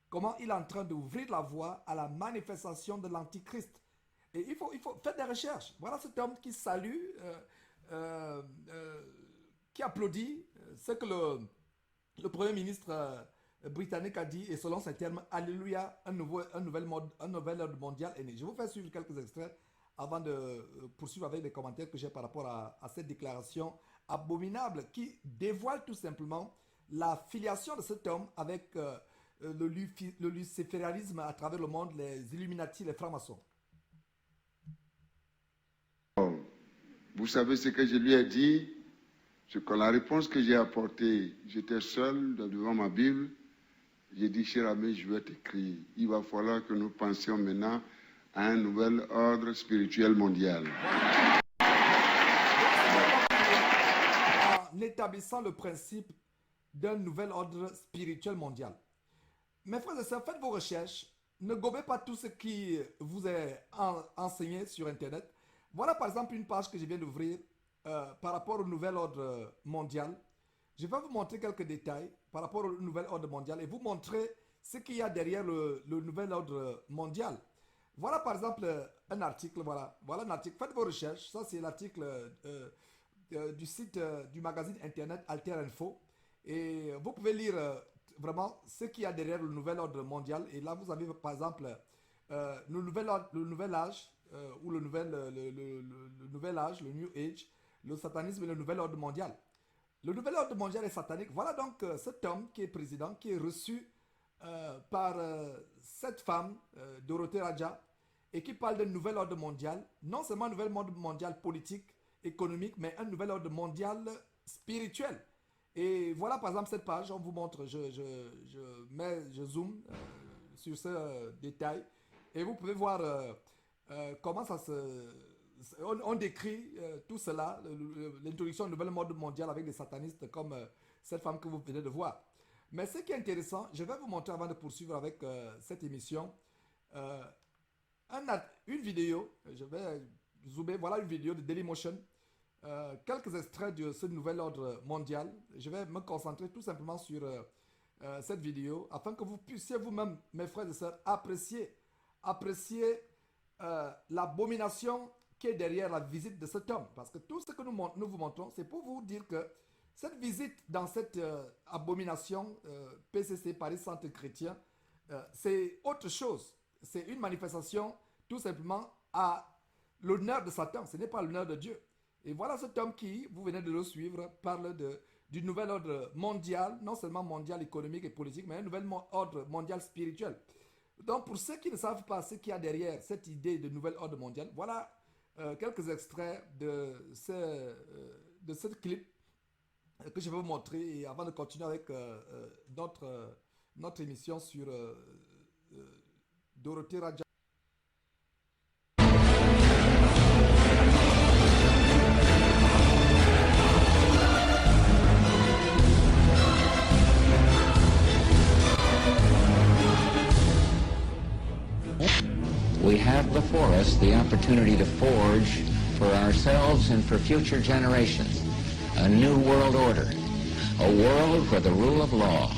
comment il est en train d'ouvrir la voie à la manifestation de l'Antichrist. Et il faut faire des recherches. Voilà cet homme qui salue, qui applaudit ce que le Premier ministre britannique a dit, et selon ces termes, Alléluia, un nouvel ordre mondial est né. Je vous fais suivre quelques extraits avant de poursuivre avec les commentaires que j'ai par rapport à cette déclaration abominable qui dévoile tout simplement la filiation de cet homme avec le luciférianisme à travers le monde, les Illuminati, les francs-maçons. Vous savez ce que je lui ai dit? C'est que la réponse que j'ai apportée, j'étais seul devant ma Bible. J'ai dit, cher ami, je vais t'écrire. Il va falloir que nous pensions maintenant à un nouvel ordre spirituel mondial. En établissant le principe d'un nouvel ordre spirituel mondial. Mes frères et sœurs, faites vos recherches. Ne gobez pas tout ce qui vous est enseigné sur Internet. Voilà par exemple une page que je viens d'ouvrir par rapport au nouvel ordre mondial. Je vais vous montrer quelques détails par rapport au nouvel ordre mondial et vous montrer ce qu'il y a derrière le nouvel ordre mondial. Voilà par exemple un article, voilà un article. Faites vos recherches. Ça c'est l'article du site du magazine Internet Alter Info. Et vous pouvez lire vraiment ce qu'il y a derrière le nouvel ordre mondial. Et là, vous avez par exemple le nouvel âge, ou le nouvel âge, le New Age, le satanisme et le nouvel ordre mondial. Le nouvel ordre mondial est satanique. Voilà donc cet homme qui est président, qui est reçu par cette femme, Dorothée Raja, et qui parle d'un nouvel ordre mondial. Non seulement un nouvel ordre mondial politique, économique, mais un nouvel ordre mondial spirituel. Et voilà par exemple cette page, on vous montre, je zoome sur ce détail et vous pouvez voir comment ça on décrit tout cela, l'introduction du nouvel ordre mondial avec des satanistes comme cette femme que vous venez de voir. Mais ce qui est intéressant, je vais vous montrer avant de poursuivre avec cette émission, une vidéo, je vais zoomer, voilà une vidéo de Dailymotion. Quelques extraits de ce nouvel ordre mondial. Je vais me concentrer tout simplement sur cette vidéo afin que vous puissiez vous-même, mes frères et sœurs, apprécier l'abomination qui est derrière la visite de cet homme. Parce que tout ce que nous vous montrons, c'est pour vous dire que cette visite dans cette abomination PCC, Paris Centre Chrétien, c'est autre chose. C'est une manifestation tout simplement à l'honneur de Satan. Ce n'est pas l'honneur de Dieu. Et voilà cet homme qui, vous venez de le suivre, parle du nouvel ordre mondial, non seulement mondial économique et politique, mais un nouvel ordre mondial spirituel. Donc pour ceux qui ne savent pas ce qu'il y a derrière cette idée de nouvel ordre mondial, voilà quelques extraits de ce clip que je vais vous montrer et avant de continuer avec notre émission sur Dorothée Raja. We have before us the opportunity to forge for ourselves and for future generations a new world order, a world where the rule of law,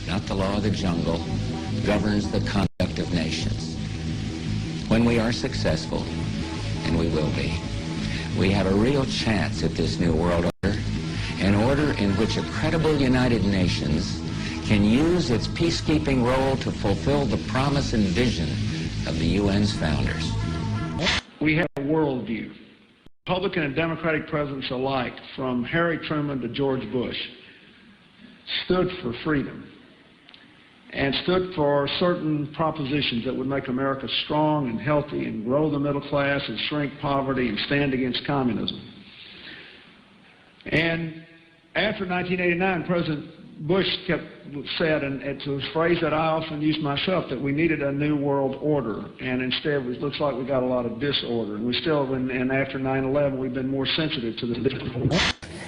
not the law of the jungle, governs the conduct of nations. When we are successful, and we will be, we have a real chance at this new world order, an order in which a credible United Nations can use its peacekeeping role to fulfill the promise and vision of the UN's founders. We have a worldview. Republican and Democratic presidents alike, from Harry Truman to George Bush, stood for freedom and stood for certain propositions that would make America strong and healthy and grow the middle class and shrink poverty and stand against communism. And after 1989, President Bush said, and it's a phrase that I often use myself, that we needed a new world order, and instead it looks like we got a lot of disorder. And we still, and after 9/11, we've been more sensitive to the disorder.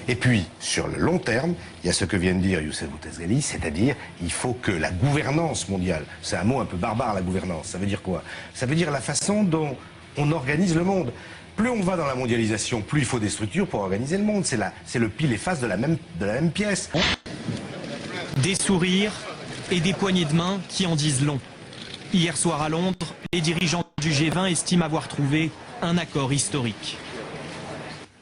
Et puis, sur le long terme, il y a ce que vient de dire Youssef Bouteflika, c'est-à-dire il faut que la gouvernance mondiale, c'est un mot un peu barbare la gouvernance, ça veut dire quoi? Ça veut dire la façon dont on organise le monde. Plus on va dans la mondialisation, plus il faut des structures pour organiser le monde. C'est le pile et face de la même pièce. Des sourires et des poignées de main qui en disent long. Hier soir à Londres, les dirigeants du G20 estiment avoir trouvé un accord historique.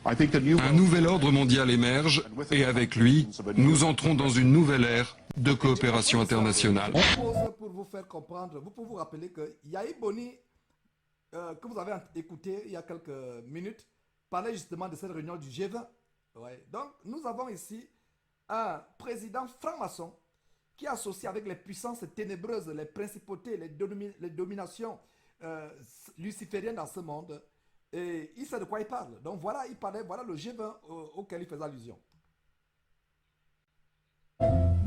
Un nouvel ordre mondial émerge et avec lui, nous entrons dans une nouvelle ère de coopération internationale. Pour vous faire comprendre, vous pouvez vous rappeler que Yahi Boni, que vous avez écouté il y a quelques minutes, parlait justement de cette réunion du G20. Ouais. Donc nous avons ici un président franc-maçon qui est associé avec les puissances ténébreuses, les principautés, les dominations lucifériennes dans ce monde. Et il sait de quoi il parle. Donc voilà, il parlait, voilà le G20 auquel il faisait allusion.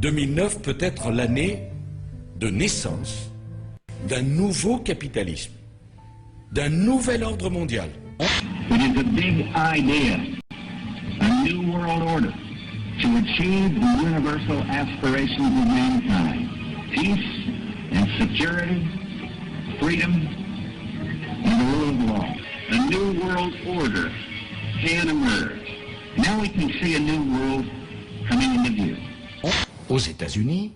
2009 peut être l'année de naissance d'un nouveau capitalisme, d'un nouvel ordre mondial. It is a big idea, a new world order to achieve the universal aspirations of mankind, peace, security, freedom, and the rule of law. A new world order can emerge. Now we can see a new world coming into view. Aux États-Unis,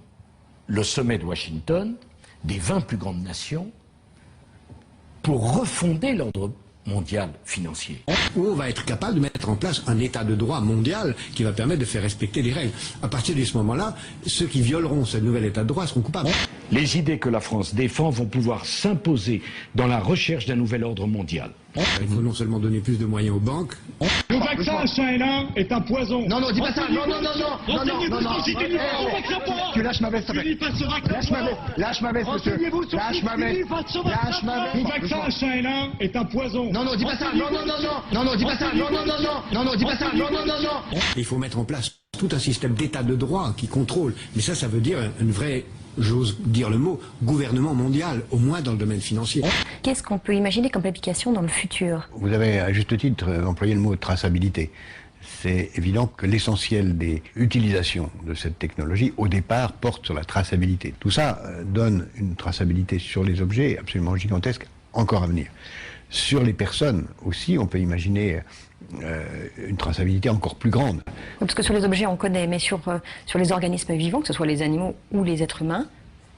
le sommet de Washington, des 20 plus grandes nations, pour refonder l'ordre mondial financier. Où on va être capable de mettre en place un état de droit mondial qui va permettre de faire respecter les règles. À partir de ce moment-là, ceux qui violeront ce nouvel état de droit seront coupables. Les idées que la France défend vont pouvoir s'imposer dans la recherche d'un nouvel ordre mondial. Il faut non seulement donner plus de moyens aux banques. Le vaccin H1N1 est un poison. Non, dis pas ça. Non. Tu lâches ma veste, s'il te plaît. Lâche ma veste, monsieur. Lâche ma veste. Le vaccin H1N1 est un poison. Non, dis pas ça. Non, dis pas ça. Non, dis pas ça. Non. Il faut mettre en place tout un système d'état de droit qui contrôle. Mais ça veut dire une vraie, j'ose dire le mot, gouvernement mondial, au moins dans le domaine financier. Qu'est-ce qu'on peut imaginer comme application dans le futur? Vous avez à juste titre employé le mot traçabilité. C'est évident que l'essentiel des utilisations de cette technologie, au départ, porte sur la traçabilité. Tout ça donne une traçabilité sur les objets absolument gigantesque, encore à venir. Sur les personnes aussi, on peut imaginer une traçabilité encore plus grande. Parce que sur les objets, on connaît, mais sur les organismes vivants, que ce soit les animaux ou les êtres humains,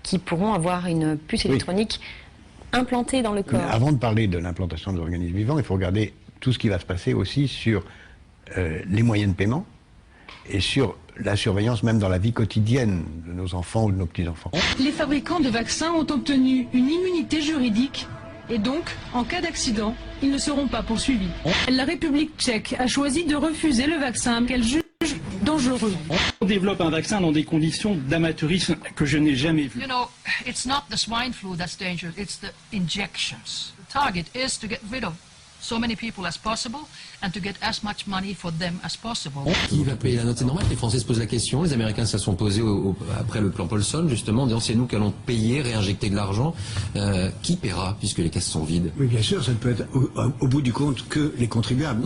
qui pourront avoir une puce électronique implantée dans le corps. Mais avant de parler de l'implantation des organismes vivants, il faut regarder tout ce qui va se passer aussi sur les moyens de paiement et sur la surveillance même dans la vie quotidienne de nos enfants ou de nos petits-enfants. Les fabricants de vaccins ont obtenu une immunité juridique et donc, en cas d'accident, ils ne seront pas poursuivis. La République tchèque a choisi de refuser le vaccin qu'elle juge dangereux. On développe un vaccin dans des conditions d'amateurisme que je n'ai jamais vues. You know, it's not the swine flu that's dangerous, it's the injections. The target is to get rid of so many people as possible and to get as much money for them as possible. Qui va payer la note? C'est normal que les Français se posent la question. Les Américains se sont posés après le plan Paulson, justement, en disant c'est nous qui allons payer, réinjecter de l'argent. Qui paiera, puisque les caisses sont vides? Oui, bien sûr, ça ne peut être au bout du compte que les contribuables.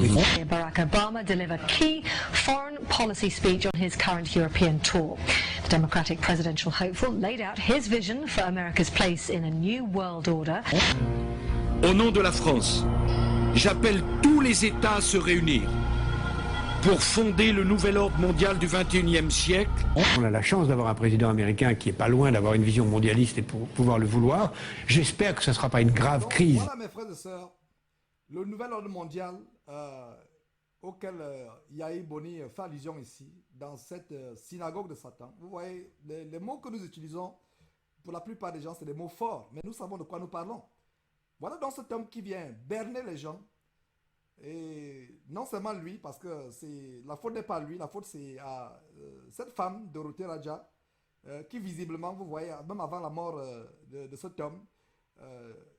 Barack Obama delivered key foreign policy speech on his current European tour. The Democratic presidential hopeful laid out his vision for America's place in a new world order. Au nom de la France, j'appelle tous les États à se réunir pour fonder le nouvel ordre mondial du XXIe siècle. On a la chance d'avoir un président américain qui est pas loin d'avoir une vision mondialiste et pour pouvoir le vouloir. J'espère que ce ne sera pas une grave crise. Voilà mes frères et sœurs, le nouvel ordre mondial auquel Yair Boni fait allusion ici, dans cette synagogue de Satan. Vous voyez, les mots que nous utilisons, pour la plupart des gens, c'est des mots forts, mais nous savons de quoi nous parlons. Voilà donc cet homme qui vient berner les gens. Et non seulement lui, parce que la faute n'est pas à lui, la faute c'est à cette femme, Dorothée Raja, qui visiblement, vous voyez, même avant la mort de cet homme,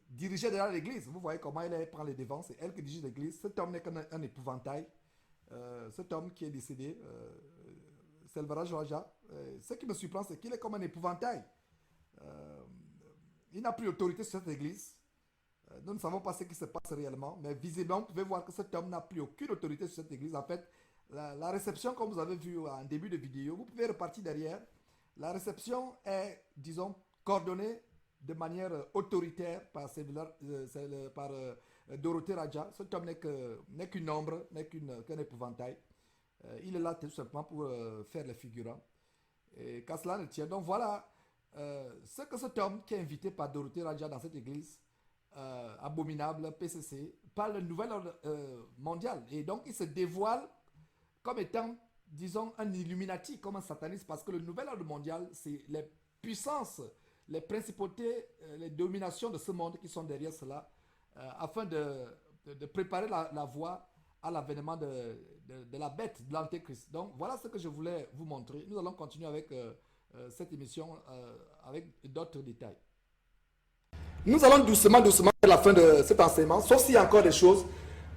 dirigeait derrière l'église. Vous voyez comment elle prend les devants, c'est elle qui dirige l'église. Cet homme n'est qu'un épouvantail. Cet homme qui est décédé, Selvaraj Raja, ce qui me surprend, c'est qu'il est comme un épouvantail. Il n'a plus d'autorité sur cette église. Nous ne savons pas ce qui se passe réellement, mais visiblement, vous pouvez voir que cet homme n'a plus aucune autorité sur cette église. En fait, la réception, comme vous avez vu en début de vidéo, vous pouvez repartir derrière. La réception est, disons, coordonnée de manière autoritaire par Dorothée Raja. Cet homme n'est qu'une ombre, n'est qu'un épouvantail. Il est là tout simplement pour faire les figurants. Et qu'à cela ne tient. Donc voilà ce que cet homme qui est invité par Dorothée Raja dans cette église, abominable, PCC, parle le nouvel ordre mondial. Et donc il se dévoile comme étant, disons, un Illuminati, comme un sataniste, parce que le nouvel ordre mondial, c'est les puissances, les principautés, les dominations de ce monde qui sont derrière cela, afin de préparer la voie à l'avènement de la bête, de l'antéchrist. Donc voilà ce que je voulais vous montrer. Nous allons continuer avec cette émission avec d'autres détails. Nous allons doucement à la fin de cet enseignement, sauf s'il y a encore des choses.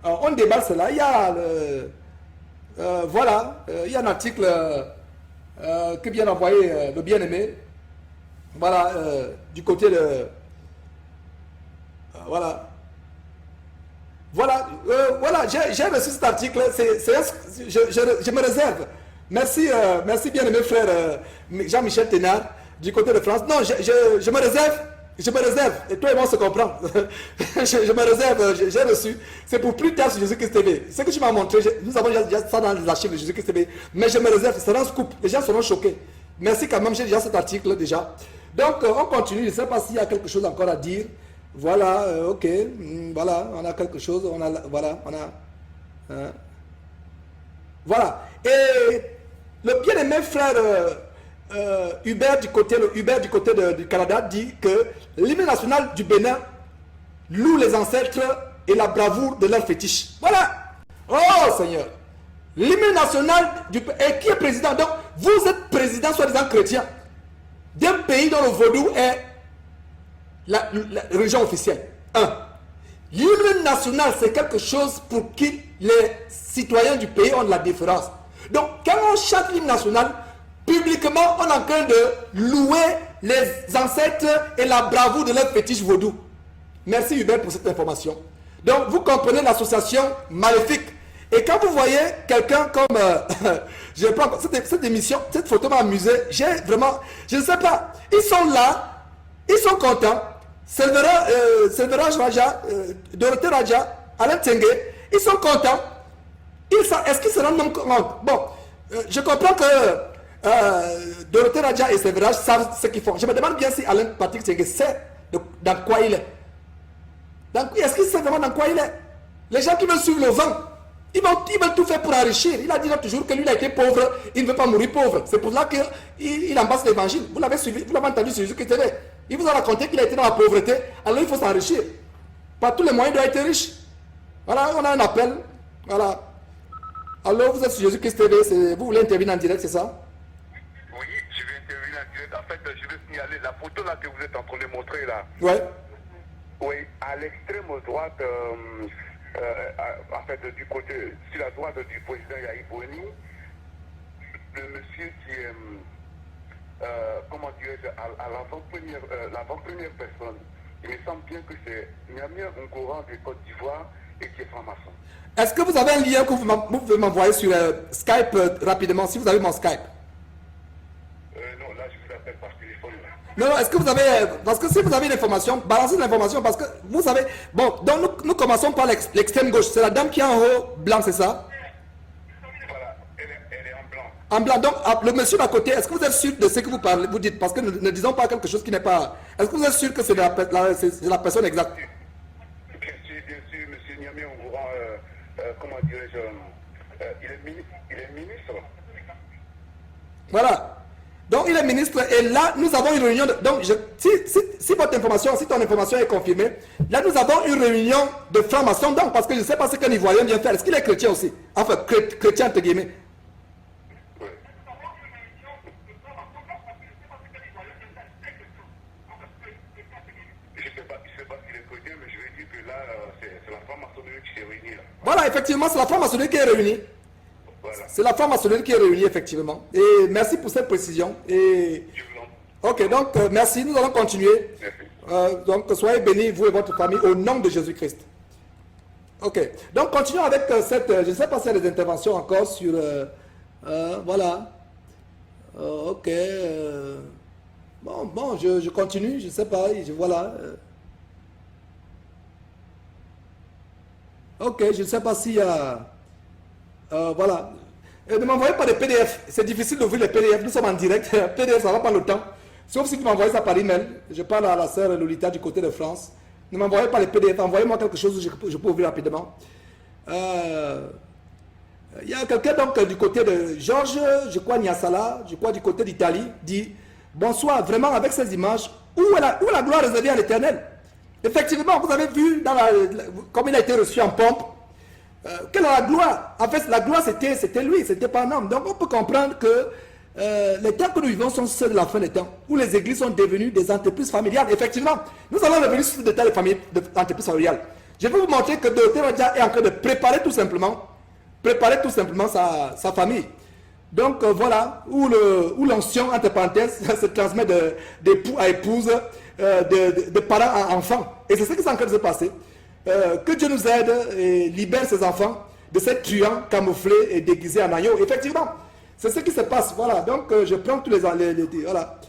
On déballe cela. Il y a il y a un article que vient d'envoyer le bien-aimé. Voilà, du côté de... voilà, j'ai reçu cet article. Je me réserve. Merci bien-aimé frère Jean-Michel Thénard, du côté de France. Non, je me réserve je me réserve, et toi et moi on se comprend, je me réserve, j'ai reçu, c'est pour plus tard sur Jésus-Christ TV. Ce que tu m'as montré, nous avons déjà ça dans les archives de Jésus-Christ TV, mais je me réserve, ce sera un scoop, les gens seront choqués. Merci quand même, j'ai déjà cet article déjà. Donc on continue, je ne sais pas s'il y a quelque chose encore à dire. Voilà, ok, voilà, on a quelque chose, on a, voilà, on a... voilà, et le bien-aimé frère Hubert du côté du Canada dit que l'hymne national du Bénin loue les ancêtres et la bravoure de leur fétiche. Voilà. Oh Seigneur. L'hymne national du... Et qui est président? Donc, vous êtes président, soi-disant chrétien, d'un pays dont le vaudou est la religion officielle. L'hymne national, c'est quelque chose pour qui les citoyens du pays ont de la différence. Donc, quand on chante l'hymne national, publiquement, on est en train de louer les ancêtres et la bravoure de leur fétiche vaudou. Merci Hubert pour cette information. Donc, vous comprenez l'association maléfique. Et quand vous voyez quelqu'un comme... je prends cette émission, cette photo m'a amusé. J'ai vraiment... Je ne sais pas. Ils sont là. Ils sont contents. Selvera Raja, Dorothée Raja, Alain Tsengue. Ils sont contents. Est-ce qu'ils se rendent compte? Bon, je comprends que Dorothée Raja et Selvera savent ce qu'ils font. Je me demande bien si Alain Patrick Tsengue sait dans quoi il est. Est-ce qu'il sait vraiment dans quoi il est? Les gens qui veulent suivre le vent, ils veulent tout faire pour enrichir. Il a dit toujours que lui, il a été pauvre, il ne veut pas mourir pauvre. C'est pour ça qu'il embrasse l'évangile. Vous l'avez suivi, vous l'avez entendu sur Jésus-Christ TV. Il vous a raconté qu'il a été dans la pauvreté, alors il faut s'enrichir. Par tous les moyens, il doit être riche. Voilà, on a un appel. Voilà. Alors, vous êtes sur Jésus-Christ TV, vous voulez intervenir en direct, c'est ça? Oui, je vais intervenir en direct. En fait, je vais signaler la photo là que vous êtes en train de montrer là. Ouais. Oui, à l'extrême droite, en fait, du côté, sur la droite du président Yahi Boni, le monsieur qui est, comment dirais-je, à l'avant-première personne, il me semble bien que c'est Niamia Ngouran de Côte d'Ivoire et qui est franc-maçon. Est-ce que vous avez un lien que vous pouvez m'envoyer sur Skype rapidement, si vous avez mon Skype? Non, là, je vous appelle par téléphone. Non, est-ce que vous avez... Parce que si vous avez une information, balancez l'information parce que vous savez... Bon, donc nous commençons par l'extrême gauche. C'est la dame qui est en haut, blanc, c'est ça? Voilà, elle est en blanc. En blanc. Donc, le monsieur d'à côté, est-ce que vous êtes sûr de ce que vous parlez, vous dites? Parce que ne disons pas quelque chose qui n'est pas... Est-ce que vous êtes sûr que c'est la personne exacte? Bien sûr, monsieur Niamia Ngouran, comment dirais-je, il est ministre. Voilà. Donc il est ministre et là nous avons une réunion donc si votre information, si ton information est confirmée, là nous avons une réunion de francs-maçons, donc parce que je ne sais pas ce qu'un Ivoirien vient faire. Est-ce qu'il est chrétien aussi? Enfin chrétien entre guillemets. Je ne sais pas s'il est chrétien, mais je vais dire que là c'est la franc-maçonnerie qui s'est réunie là. Voilà, effectivement c'est la franc-maçonnerie qui est réunie. Voilà. C'est la franc-maçonnerie qui est réunie, effectivement. Et merci pour cette précision. Et... Ok, donc merci, nous allons continuer. Donc soyez bénis, vous et votre famille, au nom de Jésus-Christ. Ok, donc continuons avec cette... je ne sais pas s'il y a des interventions encore sur... voilà. Ok. Bon, je continue, je ne sais pas, voilà. Ok, je ne sais pas s'il y a... voilà. Ne m'envoyez pas des PDF. C'est difficile d'ouvrir les PDF. Nous sommes en direct. PDF, ça va pas le temps. Sauf si vous m'envoyez ça par email. Je parle à la sœur Lolita du côté de France. Ne m'envoyez pas les PDF. Envoyez-moi quelque chose que je peux ouvrir rapidement. Il y a quelqu'un donc du côté de Georges, je crois Niasala, je crois du côté d'Italie, dit bonsoir, vraiment avec ces images, où est la gloire réservée à l'Éternel? Effectivement, vous avez vu comme il a été reçu en pompe. Quelle est la gloire? En fait, la gloire, c'était lui, c'était pas un homme. Donc, on peut comprendre que les temps que nous vivons sont ceux de la fin des temps, où les églises sont devenues des entreprises familiales. Effectivement, nous allons revenir sur ce détail d'entreprises familiales. Je vais vous montrer que Dorothée Raja est en train de préparer tout simplement sa famille. Donc, voilà, où l'onction, entre parenthèses, se transmet d'époux à épouse, de parents à enfants. Et c'est ce qui est en train de se passer. Que Dieu nous aide et libère ses enfants de ces truands camouflés et déguisés en agneaux. Effectivement, c'est ce qui se passe. Voilà, donc je prends tous les voilà.